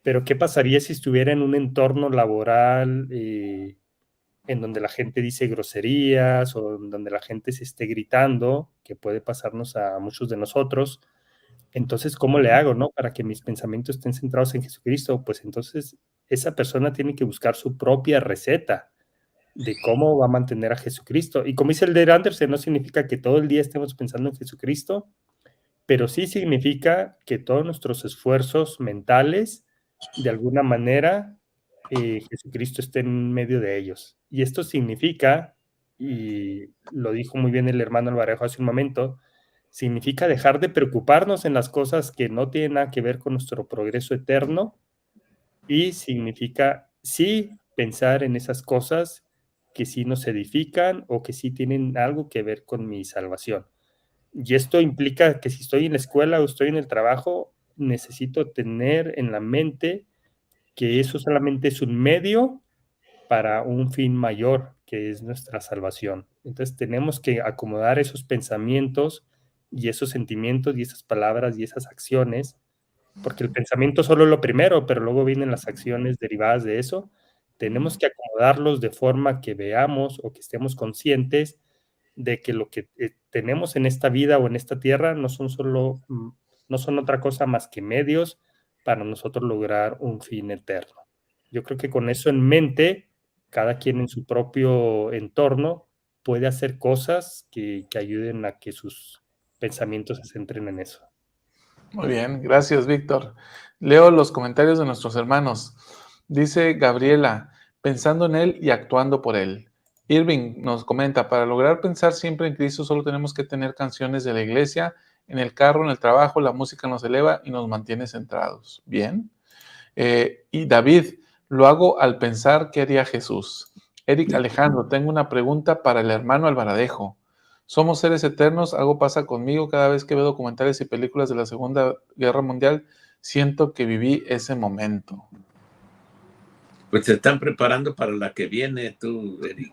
Pero ¿qué pasaría si estuviera en un entorno laboral en donde la gente dice groserías o en donde la gente se esté gritando, que puede pasarnos a muchos de nosotros? Entonces, ¿cómo le hago, no? Para que mis pensamientos estén centrados en Jesucristo. Pues entonces esa persona tiene que buscar su propia receta de cómo va a mantener a Jesucristo. Y como dice el de Andersen, no significa que todo el día estemos pensando en Jesucristo, pero sí significa que todos nuestros esfuerzos mentales, de alguna manera, Jesucristo esté en medio de ellos. Y esto significa, y lo dijo muy bien el hermano Alvarejo hace un momento, significa dejar de preocuparnos en las cosas que no tienen nada que ver con nuestro progreso eterno y significa sí pensar en esas cosas que sí nos edifican o que sí tienen algo que ver con mi salvación. Y esto implica que si estoy en la escuela o estoy en el trabajo, necesito tener en la mente que eso solamente es un medio para un fin mayor, que es nuestra salvación. Entonces tenemos que acomodar esos pensamientos y esos sentimientos y esas palabras y esas acciones, porque el pensamiento solo es lo primero, pero luego vienen las acciones derivadas de eso. Tenemos que acomodarlos de forma que veamos o que estemos conscientes de que lo que tenemos en esta vida o en esta tierra no son otra cosa más que medios para nosotros lograr un fin eterno. Yo creo que con eso en mente, cada quien en su propio entorno puede hacer cosas que ayuden a que sus pensamientos se centren en eso. Muy bien, gracias, Víctor. Leo los comentarios de nuestros hermanos. Dice Gabriela, pensando en Él y actuando por Él. Irving nos comenta, para lograr pensar siempre en Cristo solo tenemos que tener canciones de la iglesia, en el carro, en el trabajo, la música nos eleva y nos mantiene centrados. Bien. Y David, lo hago al pensar qué haría Jesús. Eric Alejandro, tengo una pregunta para el hermano Alvaradejo. Somos seres eternos, algo pasa conmigo cada vez que veo documentales y películas de la Segunda Guerra Mundial, siento que viví ese momento. Pues se están preparando para la que viene tú, Eric.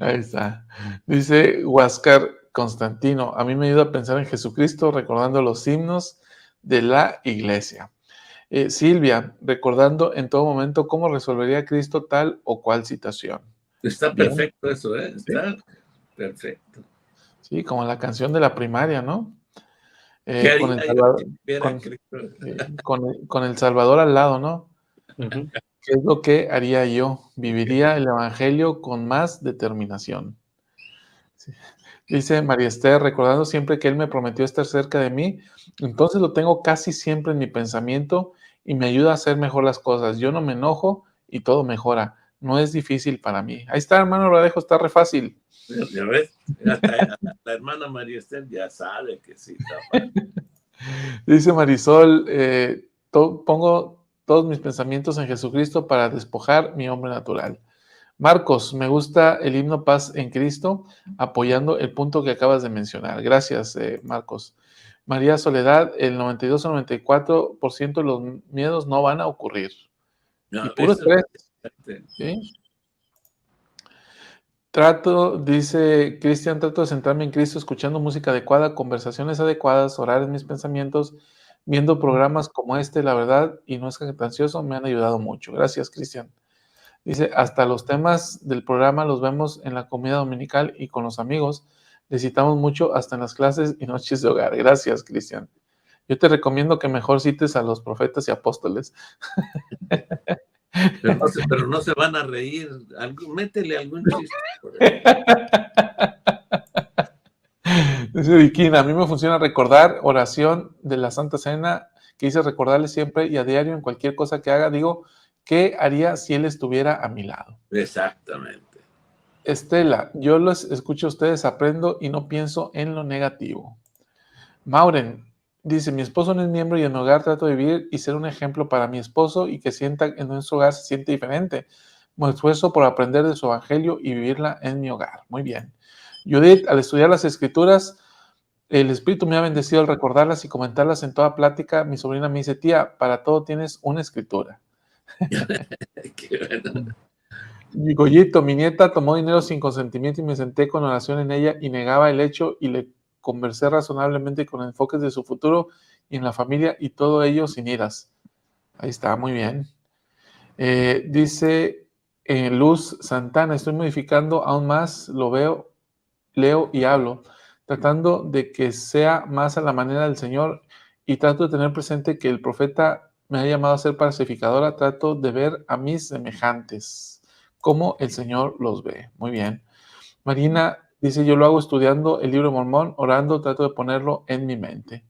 Ahí está. Dice Huáscar Constantino, a mí me ayuda a pensar en Jesucristo recordando los himnos de la iglesia. Silvia, recordando en todo momento cómo resolvería Cristo tal o cual situación. Está Bien. perfecto eso, ¿eh? Está perfecto. Sí, como la canción de la primaria, ¿no? ¿Qué Con el haría yo Salvador, si tuviera con, Cristo? con el Salvador al lado, ¿no? Ujú. ¿Qué es lo que haría yo? Viviría el evangelio con más determinación. Sí. Dice María Esther, recordando siempre que Él me prometió estar cerca de mí, entonces lo tengo casi siempre en mi pensamiento y me ayuda a hacer mejor las cosas. Yo no me enojo y todo mejora. No es difícil para mí. Ahí está, hermano, lo dejo, está re fácil. ¿Ya ves? Hasta la hermana María Esther ya sabe que sí está fácil. Dice Marisol, pongo todos mis pensamientos en Jesucristo para despojar mi hombre natural. Marcos, me gusta el himno Paz en Cristo, apoyando el punto que acabas de mencionar. Gracias, Marcos. María Soledad, el 92 o 94% de los miedos no van a ocurrir. Y No, puro eso estrés, es ¿sí? Dice Cristian, trato de centrarme en Cristo, escuchando música adecuada, conversaciones adecuadas, orar en mis pensamientos, viendo programas como este, la verdad, y no es jactancioso, me han ayudado mucho. Gracias, Cristian. Dice, hasta los temas del programa los vemos en la comida dominical y con los amigos. Les citamos mucho hasta en las clases y noches de hogar. Gracias, Cristian. Yo te recomiendo que mejor cites a los profetas y apóstoles. pero no se van a reír. Métele algún chiste por ahí. Dice Viquín, a mí me funciona recordar oración de la Santa Cena, que hice recordarle siempre y a diario en cualquier cosa que haga, digo, ¿qué haría si él estuviera a mi lado? Exactamente. Estela, yo los escucho a ustedes, aprendo y no pienso en lo negativo. Mauren dice, mi esposo no es miembro y en mi hogar trato de vivir y ser un ejemplo para mi esposo y que sienta en nuestro hogar se siente diferente. Me esfuerzo por aprender de su evangelio y vivirla en mi hogar. Muy bien. Judith, al estudiar las escrituras, el Espíritu me ha bendecido al recordarlas y comentarlas en toda plática. Mi sobrina me dice, tía, para todo tienes una escritura. Qué bueno. Y Goyito, mi nieta tomó dinero sin consentimiento y me senté con oración en ella y negaba el hecho y le conversé razonablemente con enfoques de su futuro y en la familia y todo ello sin iras. Ahí está, muy bien. Dice Luz Santana, estoy modificando aún más, lo veo, leo y hablo, tratando de que sea más a la manera del Señor y trato de tener presente que el profeta me ha llamado a ser pacificadora, trato de ver a mis semejantes como el Señor los ve. Muy bien. Marina dice, yo lo hago estudiando el libro de Mormón, orando, trato de ponerlo en mi mente.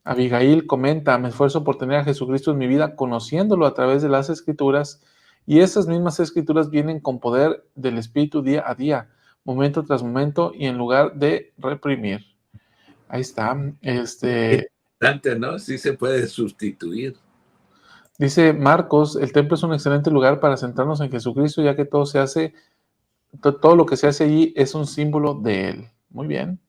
Abigail comenta, me esfuerzo por tener a Jesucristo en mi vida, conociéndolo a través de las Escrituras, y esas mismas Escrituras vienen con poder del Espíritu día a día, momento tras momento, y en lugar de reprimir. Ahí está. Interesante, ¿no? Sí se puede sustituir. Dice Marcos, el templo es un excelente lugar para centrarnos en Jesucristo, ya que todo lo que se hace allí es un símbolo de Él. Muy bien.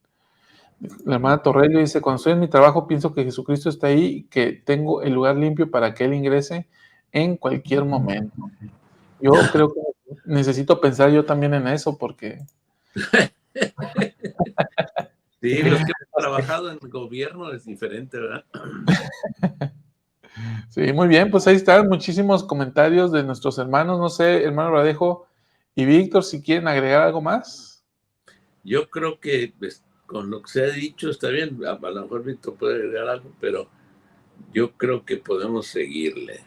La hermana Torrello dice, cuando estoy en mi trabajo pienso que Jesucristo está ahí y que tengo el lugar limpio para que Él ingrese en cualquier momento. Yo creo que necesito pensar yo también en eso porque... Sí, los que hemos trabajado en el gobierno es diferente, ¿verdad? Sí, muy bien, pues ahí están muchísimos comentarios de nuestros hermanos. No sé, hermano Radejo y Víctor, si quieren agregar algo más. Yo creo que pues, con lo que se ha dicho está bien. A lo mejor Víctor puede agregar algo, pero yo creo que podemos seguirle.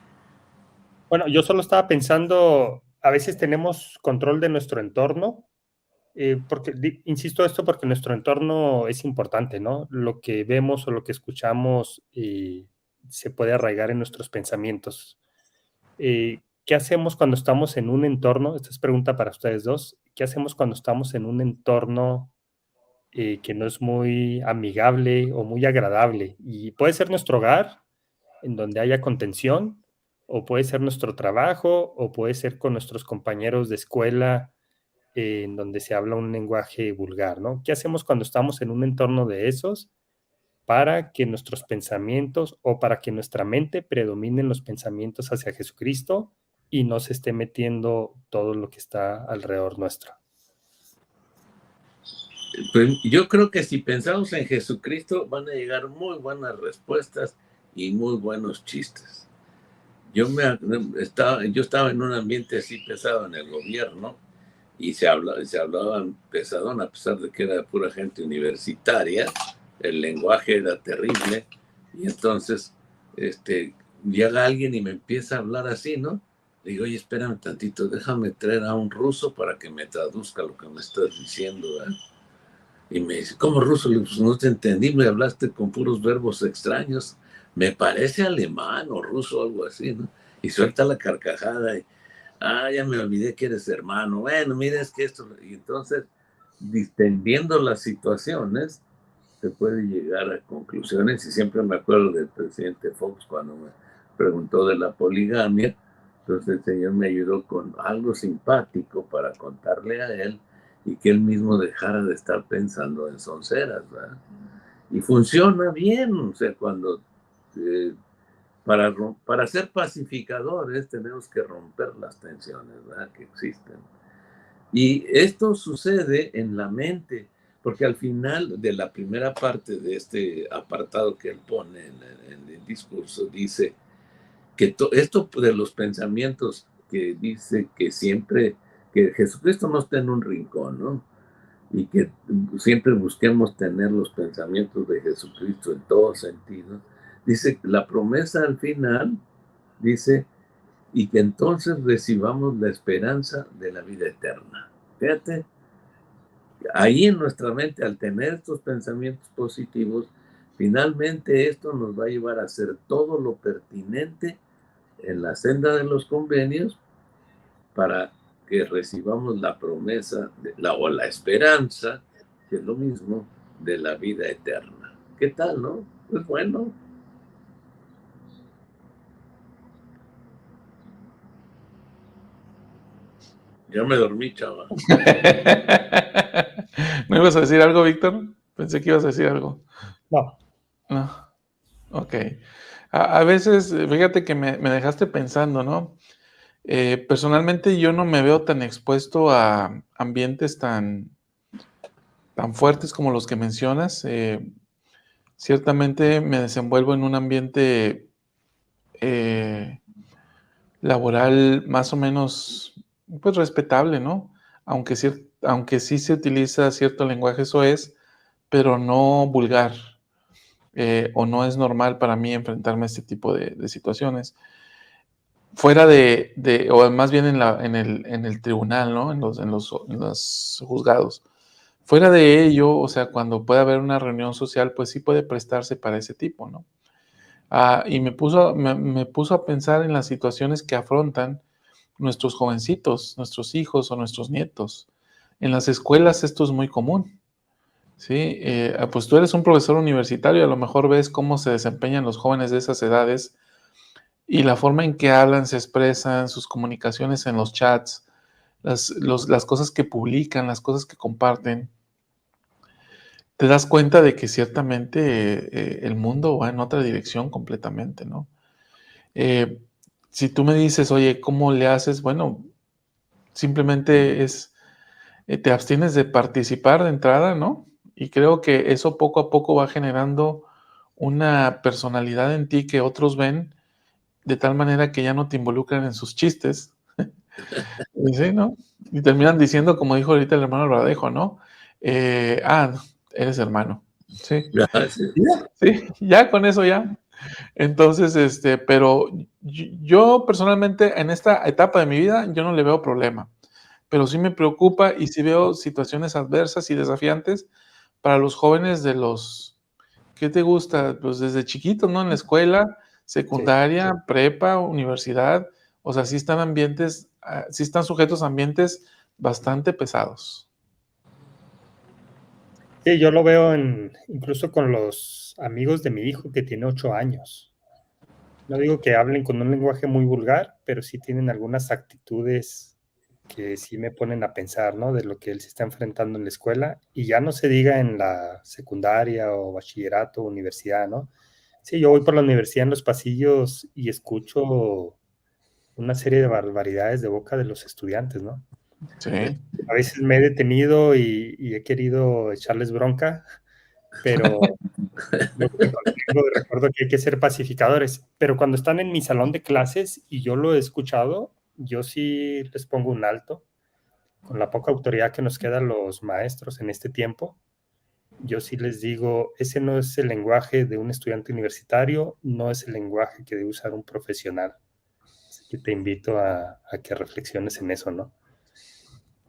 Bueno, yo solo estaba pensando, a veces tenemos control de nuestro entorno, porque insisto esto porque nuestro entorno es importante, ¿no? Lo que vemos o lo que escuchamos se puede arraigar en nuestros pensamientos. ¿Qué hacemos cuando estamos en un entorno? Esta es pregunta para ustedes dos. ¿Qué hacemos cuando estamos en un entorno que no es muy amigable o muy agradable? Y puede ser nuestro hogar, en donde haya contención, o puede ser nuestro trabajo, o puede ser con nuestros compañeros de escuela, en donde se habla un lenguaje vulgar, ¿no? ¿Qué hacemos cuando estamos en un entorno de esos para que nuestros pensamientos o para que nuestra mente predominen los pensamientos hacia Jesucristo y no se esté metiendo todo lo que está alrededor nuestro? Pues yo creo que si pensamos en Jesucristo van a llegar muy buenas respuestas y muy buenos chistes. Yo estaba en un ambiente así pesado en el gobierno y se hablaban pesadón, a pesar de que era pura gente universitaria, el lenguaje era terrible, y entonces llega alguien y me empieza a hablar así, ¿no? Le digo, oye, espérame tantito, déjame traer a un ruso para que me traduzca lo que me estás diciendo, ¿verdad? Y me dice, ¿cómo ruso? Le digo, pues no te entendí, me hablaste con puros verbos extraños, me parece alemán o ruso, algo así, ¿no? Y suelta la carcajada y, ya me olvidé que eres hermano. Bueno, mira, es que esto... Y entonces, distendiendo las situaciones, se puede llegar a conclusiones, y siempre me acuerdo del presidente Fox cuando me preguntó de la poligamia. Entonces el Señor me ayudó con algo simpático para contarle a él y que él mismo dejara de estar pensando en sonceras, ¿verdad? Y funciona bien, o sea, cuando para ser pacificadores tenemos que romper las tensiones, ¿verdad?, que existen. Y esto sucede en la mente, porque al final de la primera parte de este apartado que él pone en el discurso, dice que esto de los pensamientos, que dice que siempre, que Jesucristo no está en un rincón, ¿no? Y que siempre busquemos tener los pensamientos de Jesucristo en todo sentido. Dice, la promesa al final, dice, y que entonces recibamos la esperanza de la vida eterna. Fíjate, ahí en nuestra mente, al tener estos pensamientos positivos, finalmente esto nos va a llevar a hacer todo lo pertinente en la senda de los convenios para que recibamos la promesa o la esperanza, que es lo mismo, de la vida eterna. ¿Qué tal, no? Pues bueno. Ya me dormí, chaval. ¿No ibas a decir algo, Víctor? Pensé que ibas a decir algo. No. No. Ok. A veces, fíjate que me dejaste pensando, ¿no? Personalmente yo no me veo tan expuesto a ambientes tan fuertes como los que mencionas. Ciertamente me desenvuelvo en un ambiente laboral más o menos, pues, respetable, ¿no? Aunque sí se utiliza cierto lenguaje soez, pero no vulgar, o no es normal para mí enfrentarme a este tipo de situaciones. Fuera o más bien en el tribunal, ¿no? En los juzgados. Fuera de ello, o sea, cuando puede haber una reunión social, pues sí puede prestarse para ese tipo, ¿no? Y me puso a pensar en las situaciones que afrontan nuestros jovencitos, nuestros hijos o nuestros nietos. En las escuelas esto es muy común, ¿sí? Pues tú eres un profesor universitario, a lo mejor ves cómo se desempeñan los jóvenes de esas edades y la forma en que hablan, se expresan, sus comunicaciones en los chats, las cosas que publican, las cosas que comparten. Te das cuenta de que ciertamente el mundo va en otra dirección completamente, ¿no? Si tú me dices, oye, ¿cómo le haces? Bueno, simplemente te abstienes de participar de entrada, ¿no? Y creo que eso poco a poco va generando una personalidad en ti que otros ven de tal manera que ya no te involucran en sus chistes. Y sí, ¿no? Y terminan diciendo, como dijo ahorita el hermano Radejo, ¿no? Eres hermano. Sí. Gracias. Sí, ya con eso ya. Entonces, pero yo personalmente en esta etapa de mi vida, yo no le veo problema, pero sí me preocupa y sí veo situaciones adversas y desafiantes para los jóvenes ¿qué te gusta? Pues desde chiquitos, ¿no? En la escuela, secundaria, Sí. prepa, universidad, o sea, sí están sujetos a ambientes bastante pesados. Sí, yo lo veo incluso con los amigos de mi hijo que tiene 8 años. No digo que hablen con un lenguaje muy vulgar, pero sí tienen algunas actitudes que sí me ponen a pensar, ¿no? De lo que él se está enfrentando en la escuela, y ya no se diga en la secundaria o bachillerato o universidad, ¿no? Sí, yo voy por la universidad en los pasillos y escucho una serie de barbaridades de boca de los estudiantes, ¿no? Sí. A veces me he detenido y he querido echarles bronca, pero luego me contengo y recuerdo que hay que ser pacificadores. Pero cuando están en mi salón de clases y yo lo he escuchado, yo sí les pongo un alto. con la poca autoridad que nos queda a los maestros en este tiempo, yo sí les digo, ese no es el lenguaje de un estudiante universitario, no es el lenguaje que debe usar un profesional. Así que te invito a que reflexiones en eso, ¿no?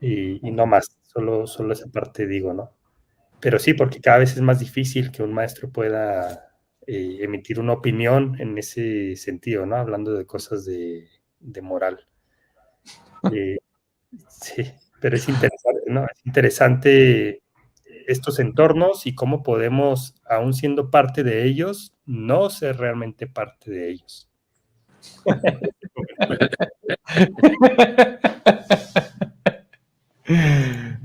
Y no más, solo esa parte digo, ¿no? Pero sí, porque cada vez es más difícil que un maestro pueda emitir una opinión en ese sentido, ¿no? Hablando de cosas de moral. Sí, pero es interesante, ¿no? Es interesante estos entornos y cómo podemos, aún siendo parte de ellos, no ser realmente parte de ellos.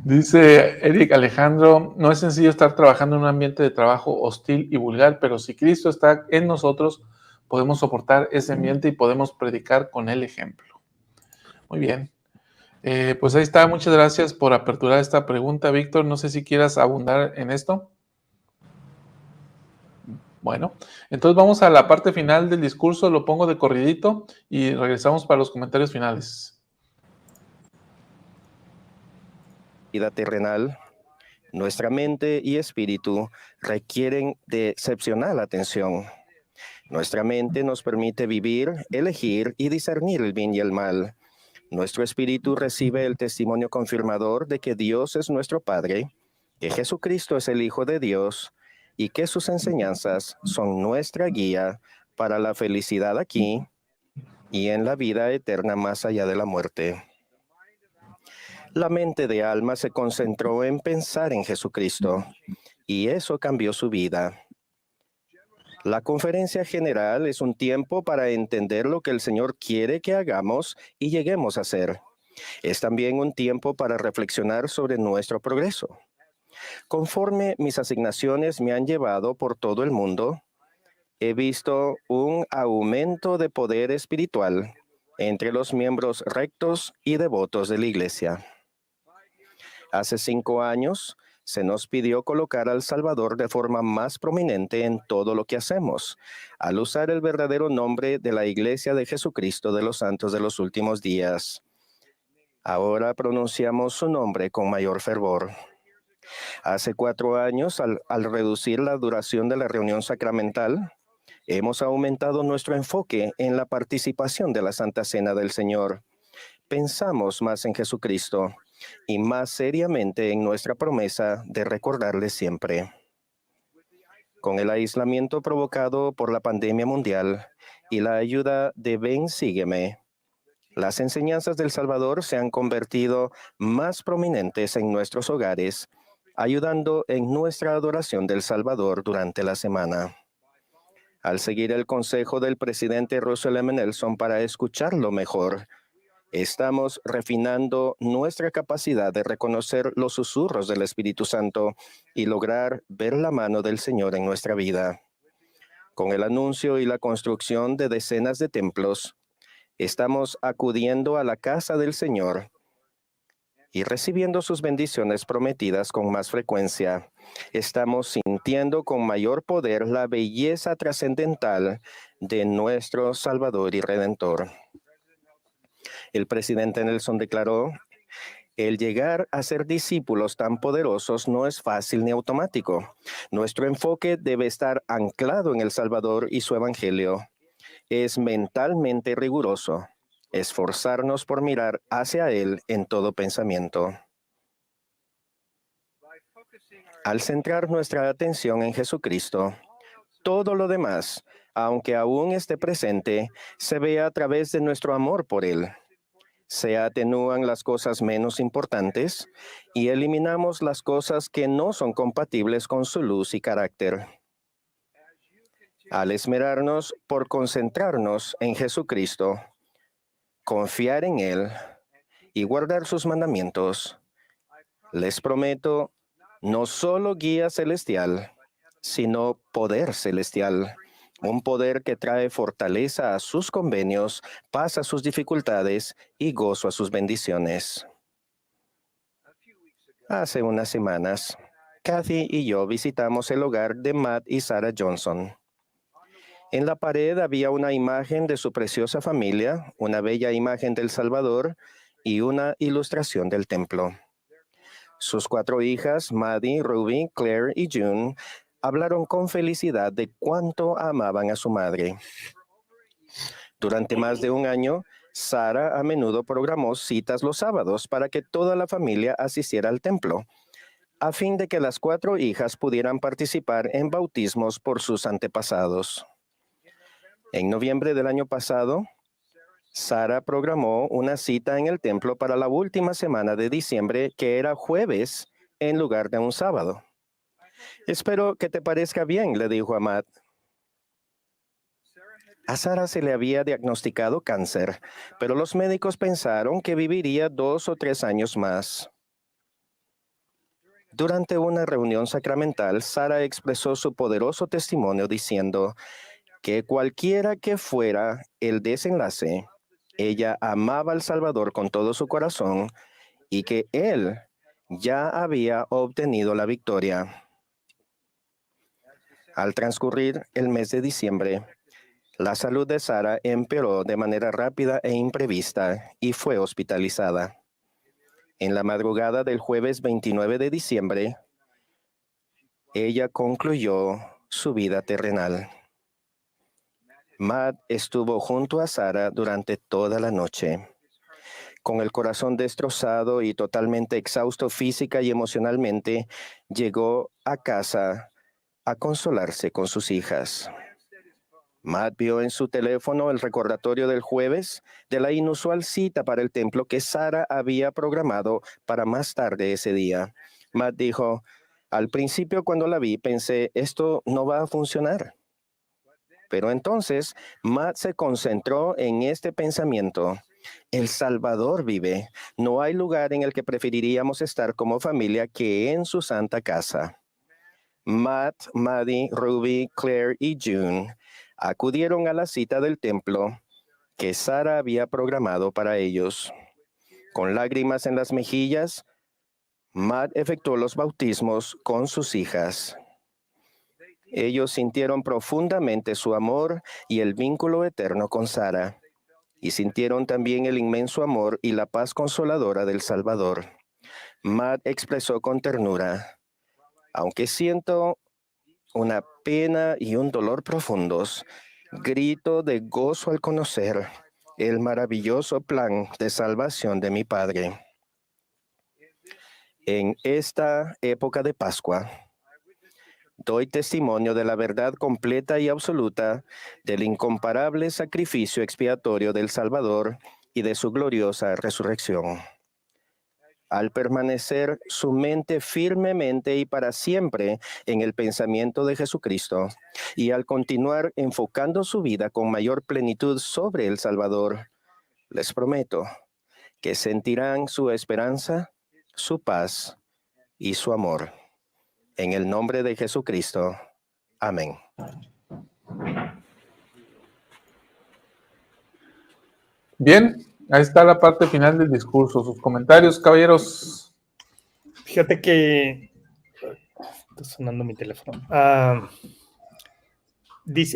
Dice Eric Alejandro, no es sencillo estar trabajando en un ambiente de trabajo hostil y vulgar, pero si Cristo está en nosotros, podemos soportar ese ambiente y podemos predicar con el ejemplo. Muy bien. Pues ahí está, muchas gracias por aperturar esta pregunta, Víctor. No sé si quieras abundar en esto. Bueno, entonces vamos a la parte final del discurso, lo pongo de corridito y regresamos para los comentarios finales. Vida terrenal, nuestra mente y espíritu requieren de excepcional atención. Nuestra mente nos permite vivir, elegir y discernir el bien y el mal. Nuestro espíritu recibe el testimonio confirmador de que Dios es nuestro Padre, que Jesucristo es el Hijo de Dios y que sus enseñanzas son nuestra guía para la felicidad aquí y en la vida eterna más allá de la muerte. La mente de Alma se concentró en pensar en Jesucristo y eso cambió su vida. La conferencia general es un tiempo para entender lo que el Señor quiere que hagamos y lleguemos a hacer. Es también un tiempo para reflexionar sobre nuestro progreso. Conforme mis asignaciones me han llevado por todo el mundo, he visto un aumento de poder espiritual entre los miembros rectos y devotos de la Iglesia. Hace 5 años, se nos pidió colocar al Salvador de forma más prominente en todo lo que hacemos, al usar el verdadero nombre de la Iglesia de Jesucristo de los Santos de los Últimos Días. Ahora pronunciamos su nombre con mayor fervor. Hace 4 años, al reducir la duración de la reunión sacramental, hemos aumentado nuestro enfoque en la participación de la Santa Cena del Señor. Pensamos más en Jesucristo y más seriamente en nuestra promesa de recordarle siempre. Con el aislamiento provocado por la pandemia mundial y la ayuda de Ven, Sígueme, las enseñanzas del Salvador se han convertido más prominentes en nuestros hogares, ayudando en nuestra adoración del Salvador durante la semana. Al seguir el consejo del presidente Russell M. Nelson para escucharlo mejor, estamos refinando nuestra capacidad de reconocer los susurros del Espíritu Santo y lograr ver la mano del Señor en nuestra vida. Con el anuncio y la construcción de decenas de templos, estamos acudiendo a la casa del Señor y recibiendo sus bendiciones prometidas con más frecuencia. Estamos sintiendo con mayor poder la belleza trascendental de nuestro Salvador y Redentor. El presidente Nelson declaró: el llegar a ser discípulos tan poderosos no es fácil ni automático. Nuestro enfoque debe estar anclado en el Salvador y su Evangelio. Es mentalmente riguroso, esforzarnos por mirar hacia Él en todo pensamiento. Al centrar nuestra atención en Jesucristo, todo lo demás, aunque aún esté presente, se ve a través de nuestro amor por Él. Se atenúan las cosas menos importantes y eliminamos las cosas que no son compatibles con su luz y carácter. Al esmerarnos por concentrarnos en Jesucristo, confiar en Él y guardar sus mandamientos, les prometo no solo guía celestial, sino poder celestial. Un poder que trae fortaleza a sus convenios, paz a sus dificultades y gozo a sus bendiciones. Hace unas semanas, Kathy y yo visitamos el hogar de Matt y Sarah Johnson. En la pared había una imagen de su preciosa familia, una bella imagen del Salvador y una ilustración del templo. Sus 4 hijas, Maddie, Ruby, Claire y June, hablaron con felicidad de cuánto amaban a su madre. Durante más de un año, Sarah a menudo programó citas los sábados para que toda la familia asistiera al templo, a fin de que las 4 hijas pudieran participar en bautismos por sus antepasados. En noviembre del año pasado, Sarah programó una cita en el templo para la última semana de diciembre, que era jueves en lugar de un sábado. Espero que te parezca bien, le dijo a Matt. A Sarah se le había diagnosticado cáncer, pero los médicos pensaron que viviría 2 o 3 años más. Durante una reunión sacramental, Sarah expresó su poderoso testimonio diciendo que cualquiera que fuera el desenlace, ella amaba al Salvador con todo su corazón y que Él ya había obtenido la victoria. Al transcurrir el mes de diciembre, la salud de Sarah empeoró de manera rápida e imprevista y fue hospitalizada. En la madrugada del jueves 29 de diciembre, ella concluyó su vida terrenal. Matt estuvo junto a Sarah durante toda la noche. Con el corazón destrozado y totalmente exhausto física y emocionalmente, llegó a casa a consolarse con sus hijas. Matt vio en su teléfono el recordatorio del jueves de la inusual cita para el templo que Sarah había programado para más tarde ese día. Matt dijo, al principio cuando la vi pensé, esto no va a funcionar. Pero entonces Matt se concentró en este pensamiento. El Salvador vive. No hay lugar en el que preferiríamos estar como familia que en su santa casa. Matt, Maddie, Ruby, Claire y June acudieron a la cita del templo que Sarah había programado para ellos. Con lágrimas en las mejillas, Matt efectuó los bautismos con sus hijas. Ellos sintieron profundamente su amor y el vínculo eterno con Sarah, y sintieron también el inmenso amor y la paz consoladora del Salvador. Matt expresó con ternura, aunque siento una pena y un dolor profundos, grito de gozo al conocer el maravilloso plan de salvación de mi Padre. En esta época de Pascua, doy testimonio de la verdad completa y absoluta del incomparable sacrificio expiatorio del Salvador y de su gloriosa resurrección. Al permanecer su mente firmemente y para siempre en el pensamiento de Jesucristo y al continuar enfocando su vida con mayor plenitud sobre el Salvador, les prometo que sentirán su esperanza, su paz y su amor. En el nombre de Jesucristo. Amén. Bien, ahí está la parte final del discurso. Sus comentarios, caballeros. Fíjate que está sonando mi teléfono.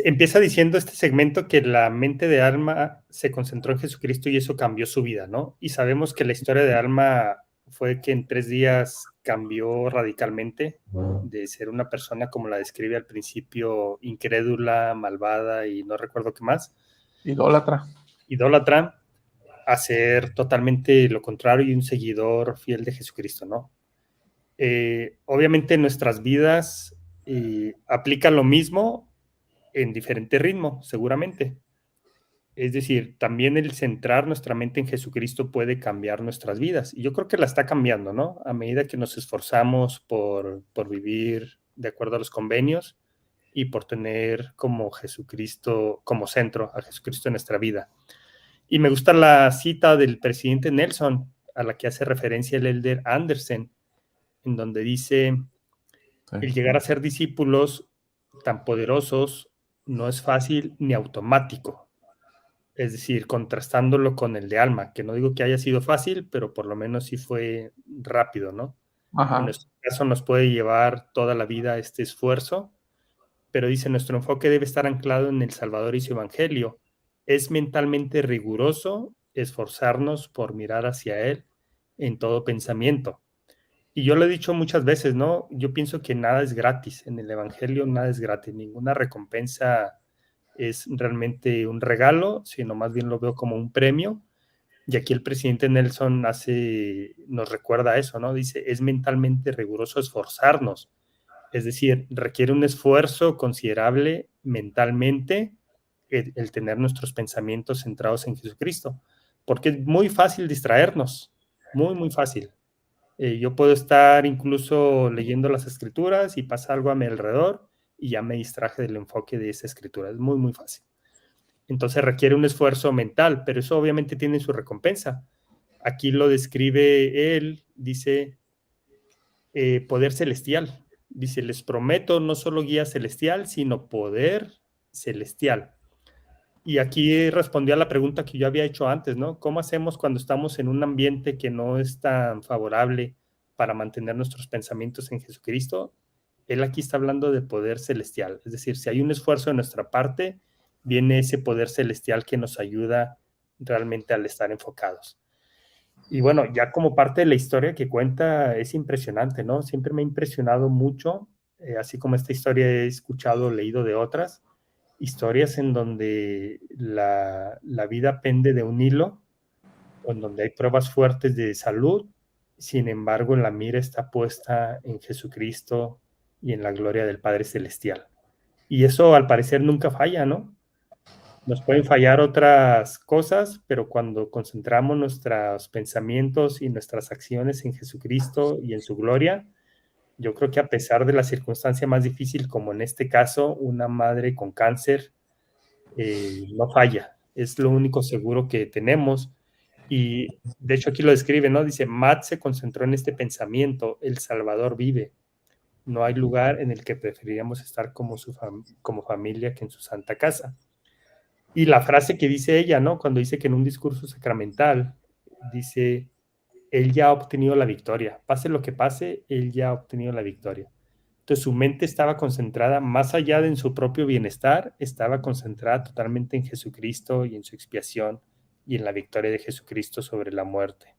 Empieza diciendo este segmento que la mente de Alma se concentró en Jesucristo y eso cambió su vida, ¿no? Y sabemos que la historia de Alma fue que en 3 días cambió radicalmente de ser una persona, como la describe al principio, incrédula, malvada y no recuerdo qué más. Idólatra, a ser totalmente lo contrario y un seguidor fiel de Jesucristo, ¿no? Obviamente nuestras vidas aplican lo mismo en diferente ritmo, seguramente. Es decir, también el centrar nuestra mente en Jesucristo puede cambiar nuestras vidas. Y yo creo que la está cambiando, ¿no? A medida que nos esforzamos por vivir de acuerdo a los convenios y por tener como Jesucristo, como centro, a Jesucristo en nuestra vida. Y me gusta la cita del presidente Nelson, a la que hace referencia el elder Anderson, en donde dice, el llegar a ser discípulos tan poderosos no es fácil ni automático. Es decir, contrastándolo con el de Alma, que no digo que haya sido fácil, pero por lo menos sí fue rápido, ¿no? ajá, En nuestro caso nos puede llevar toda la vida este esfuerzo, pero dice, nuestro enfoque debe estar anclado en el Salvador y su Evangelio. Es mentalmente riguroso esforzarnos por mirar hacia Él en todo pensamiento. Y yo lo he dicho muchas veces, ¿no? Yo pienso que nada es gratis. En el Evangelio nada es gratis. Ninguna recompensa es realmente un regalo, sino más bien lo veo como un premio. Y aquí el presidente Nelson nos recuerda eso, ¿no? Dice, es mentalmente riguroso esforzarnos. Es decir, requiere un esfuerzo considerable mentalmente el tener nuestros pensamientos centrados en Jesucristo, porque es muy fácil distraernos, muy, muy fácil. Yo puedo estar incluso leyendo las escrituras y pasa algo a mi alrededor y ya me distraje del enfoque de esa escritura. Es muy, muy fácil. Entonces requiere un esfuerzo mental, pero eso obviamente tiene su recompensa. Aquí lo describe él, dice, poder celestial. Dice, les prometo no solo guía celestial, sino poder celestial. Y aquí respondió a la pregunta que yo había hecho antes, ¿no? ¿Cómo hacemos cuando estamos en un ambiente que no es tan favorable para mantener nuestros pensamientos en Jesucristo? Él aquí está hablando de poder celestial. Es decir, si hay un esfuerzo de nuestra parte, viene ese poder celestial que nos ayuda realmente al estar enfocados. Y bueno, ya como parte de la historia que cuenta es impresionante, ¿no? Siempre me ha impresionado mucho, así como esta historia he escuchado, leído de otras, historias en donde la vida pende de un hilo, en donde hay pruebas fuertes de salud, sin embargo la mira está puesta en Jesucristo y en la gloria del Padre Celestial. Y eso al parecer nunca falla, ¿no? Nos pueden fallar otras cosas, pero cuando concentramos nuestros pensamientos y nuestras acciones en Jesucristo y en su gloria, yo creo que a pesar de la circunstancia más difícil, como en este caso, una madre con cáncer, no falla. Es lo único seguro que tenemos. Y de hecho aquí lo describe, ¿no? Dice, Matt se concentró en este pensamiento, el Salvador vive. No hay lugar en el que preferiríamos estar como familia que en su santa casa. Y la frase que dice ella, ¿no? Cuando dice que en un discurso sacramental, dice, él ya ha obtenido la victoria. Pase lo que pase, él ya ha obtenido la victoria. Entonces su mente estaba concentrada más allá de en su propio bienestar, estaba concentrada totalmente en Jesucristo y en su expiación y en la victoria de Jesucristo sobre la muerte.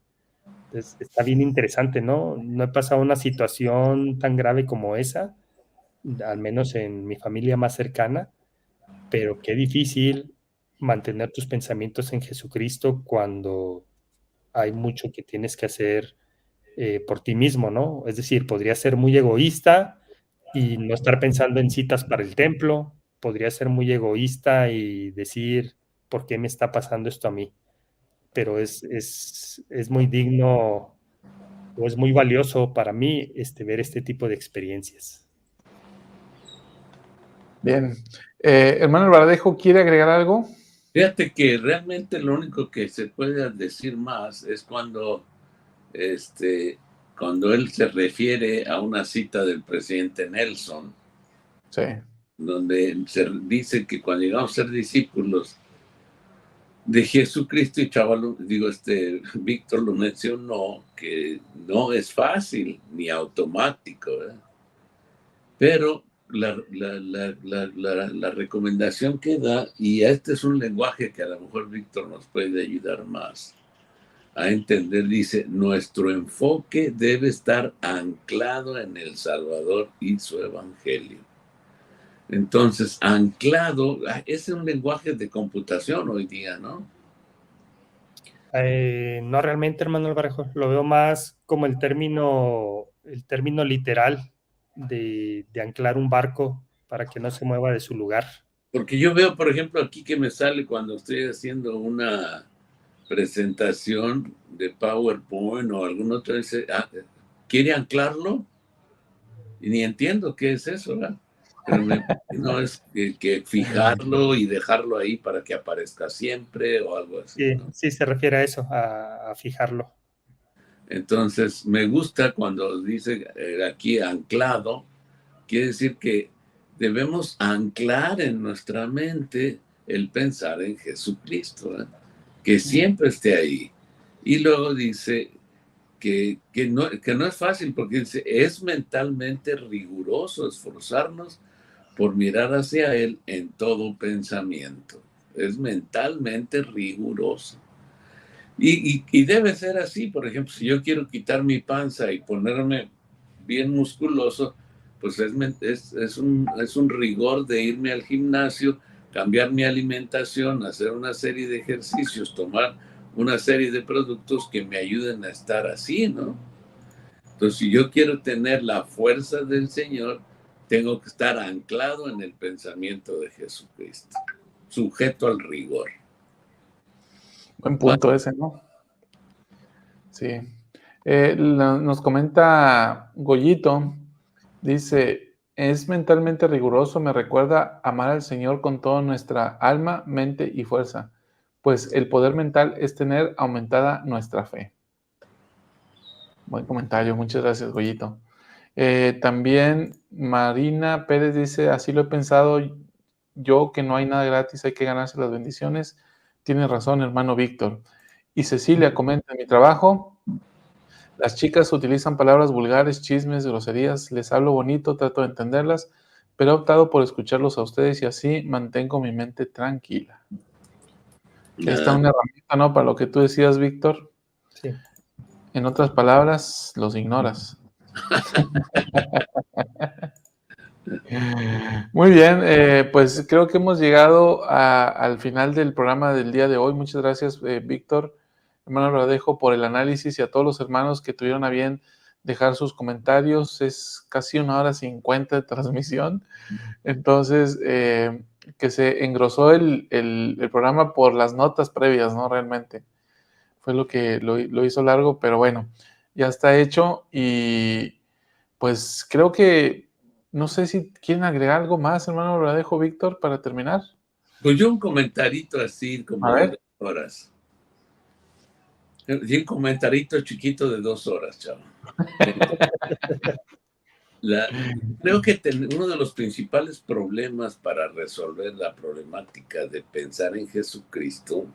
Entonces está bien interesante, ¿no? No he pasado una situación tan grave como esa, al menos en mi familia más cercana, pero qué difícil mantener tus pensamientos en Jesucristo cuando hay mucho que tienes que hacer por ti mismo, ¿no? Es decir, podría ser muy egoísta y no estar pensando en citas para el templo, podría ser muy egoísta y decir, ¿por qué me está pasando esto a mí? Pero es muy digno o es muy valioso para mí ver este tipo de experiencias. Bien. Hermano Alvaradejo, ¿quiere agregar algo? Fíjate que realmente lo único que se puede decir más es cuando él se refiere a una cita del presidente Nelson, Sí. donde se dice que cuando llegamos a ser discípulos de Jesucristo, y Víctor lo mencionó, que no es fácil ni automático, ¿verdad? Pero la recomendación que da, y este es un lenguaje que a lo mejor Víctor nos puede ayudar más a entender, dice, nuestro enfoque debe estar anclado en el Salvador y su Evangelio. Entonces, anclado, ese es un lenguaje de computación hoy día, ¿no? No realmente, hermano Alvarejo, lo veo más como el término literal de anclar un barco para que no se mueva de su lugar. Porque yo veo, por ejemplo, aquí que me sale cuando estoy haciendo una presentación de PowerPoint o algún otro, dice, ¿quiere anclarlo? Y ni entiendo qué es eso, ¿verdad? Pero no es que fijarlo y dejarlo ahí para que aparezca siempre o algo así, Sí, ¿no? sí se refiere a eso, a fijarlo. Entonces, me gusta cuando dice aquí anclado, quiere decir que debemos anclar en nuestra mente el pensar en Jesucristo, ¿verdad? Que siempre esté ahí. Y luego dice que no es fácil, porque dice, es mentalmente riguroso esforzarnos por mirar hacia Él en todo pensamiento. Es mentalmente riguroso. Y debe ser así. Por ejemplo, si yo quiero quitar mi panza y ponerme bien musculoso, pues es un rigor de irme al gimnasio, cambiar mi alimentación, hacer una serie de ejercicios, tomar una serie de productos que me ayuden a estar así, ¿no? Entonces, si yo quiero tener la fuerza del Señor, tengo que estar anclado en el pensamiento de Jesucristo, sujeto al rigor. Buen punto ese, ¿no? Sí. Nos comenta Goyito, dice, es mentalmente riguroso, me recuerda amar al Señor con toda nuestra alma, mente y fuerza, pues el poder mental es tener aumentada nuestra fe. Buen comentario, muchas gracias, Goyito. También Marina Pérez dice, así lo he pensado yo, que no hay nada gratis, hay que ganarse las bendiciones. Tiene razón, hermano Víctor. Y Cecilia comenta, en mi trabajo, las chicas utilizan palabras vulgares, chismes, groserías, les hablo bonito, trato de entenderlas, pero he optado por escucharlos a ustedes y así mantengo mi mente tranquila. Que está una herramienta, ¿no? Para lo que tú decías, Víctor. Sí. En otras palabras, los ignoras. Muy bien, pues creo que hemos llegado al final del programa del día de hoy. Muchas gracias, Víctor, hermano Verdejo, por el análisis y a todos los hermanos que tuvieron a bien dejar sus comentarios. Es casi 1:50 de transmisión, entonces que se engrosó el programa por las notas previas, ¿no? Realmente fue lo que lo hizo largo, pero bueno, ya está hecho y pues creo que no sé si quieren agregar algo más, hermano Verdejo, Víctor, para terminar. Pues yo un comentarito así como de 2 horas. Y un comentarito chiquito de 2 horas, chavo. Creo que uno de los principales problemas para resolver la problemática de pensar en Jesucristo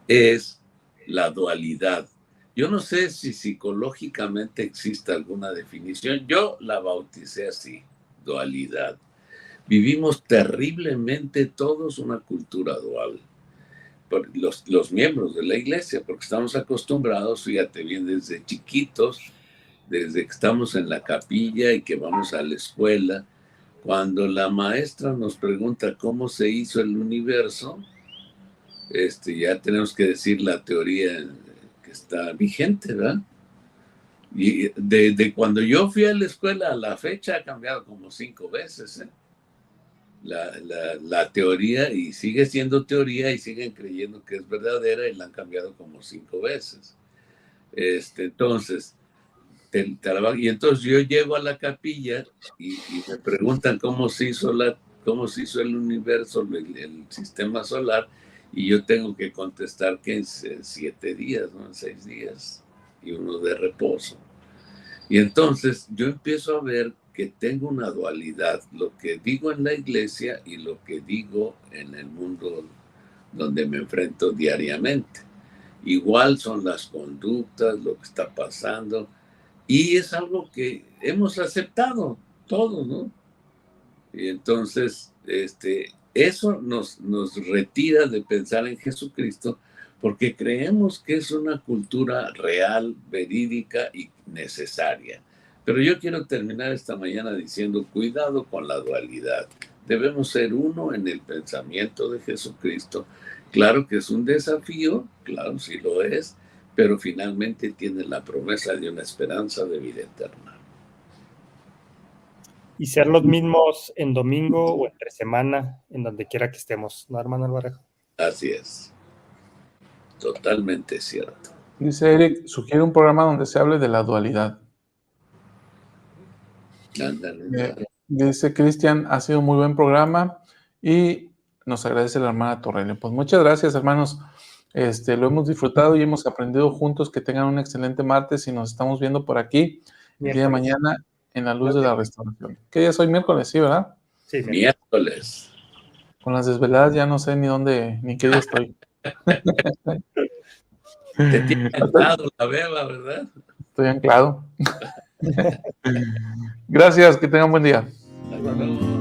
es la dualidad. Yo no sé si psicológicamente existe alguna definición. Yo la bauticé así, dualidad. Vivimos terriblemente todos una cultura dual. Los miembros de la iglesia, porque estamos acostumbrados, fíjate bien, desde chiquitos, desde que estamos en la capilla y que vamos a la escuela, cuando la maestra nos pregunta cómo se hizo el universo, ya tenemos que decir la teoría que está vigente, ¿verdad? Y de cuando yo fui a la escuela a la fecha ha cambiado como 5 veces, ¿eh? La teoría, y sigue siendo teoría y siguen creyendo que es verdadera y la han cambiado como 5 veces. Entonces, y entonces yo llego a la capilla y me preguntan cómo se hizo el universo, el sistema solar, y yo tengo que contestar que en 7 días, ¿no? En 6 días, y uno de reposo. Y entonces yo empiezo a ver que tengo una dualidad, lo que digo en la iglesia y lo que digo en el mundo donde me enfrento diariamente. Igual son las conductas, lo que está pasando, y es algo que hemos aceptado todos, ¿no? Y entonces, eso nos retira de pensar en Jesucristo, porque creemos que es una cultura real, verídica y necesaria. Pero yo quiero terminar esta mañana diciendo, cuidado con la dualidad. Debemos ser uno en el pensamiento de Jesucristo. Claro que es un desafío, claro, sí lo es, pero finalmente tiene la promesa de una esperanza de vida eterna. Y ser los mismos en domingo o entre semana, en donde quiera que estemos, ¿no, hermano Alvarejo? Así es. Totalmente cierto. Dice Eric, sugiere un programa donde se hable de la dualidad. Dice Cristian, ha sido un muy buen programa y nos agradece la hermana Torrelio. Pues muchas gracias, hermanos. Lo hemos disfrutado y hemos aprendido juntos. Que tengan un excelente martes y nos estamos viendo por aquí el día de mañana en la luz de la restauración. ¿Qué día es hoy? Miércoles, sí, ¿verdad? Sí, miércoles. Con las desveladas ya no sé ni dónde, ni qué día estoy. Te tiene anclado la beba, ¿verdad? Estoy anclado. Gracias, que tengan buen día. Hasta luego.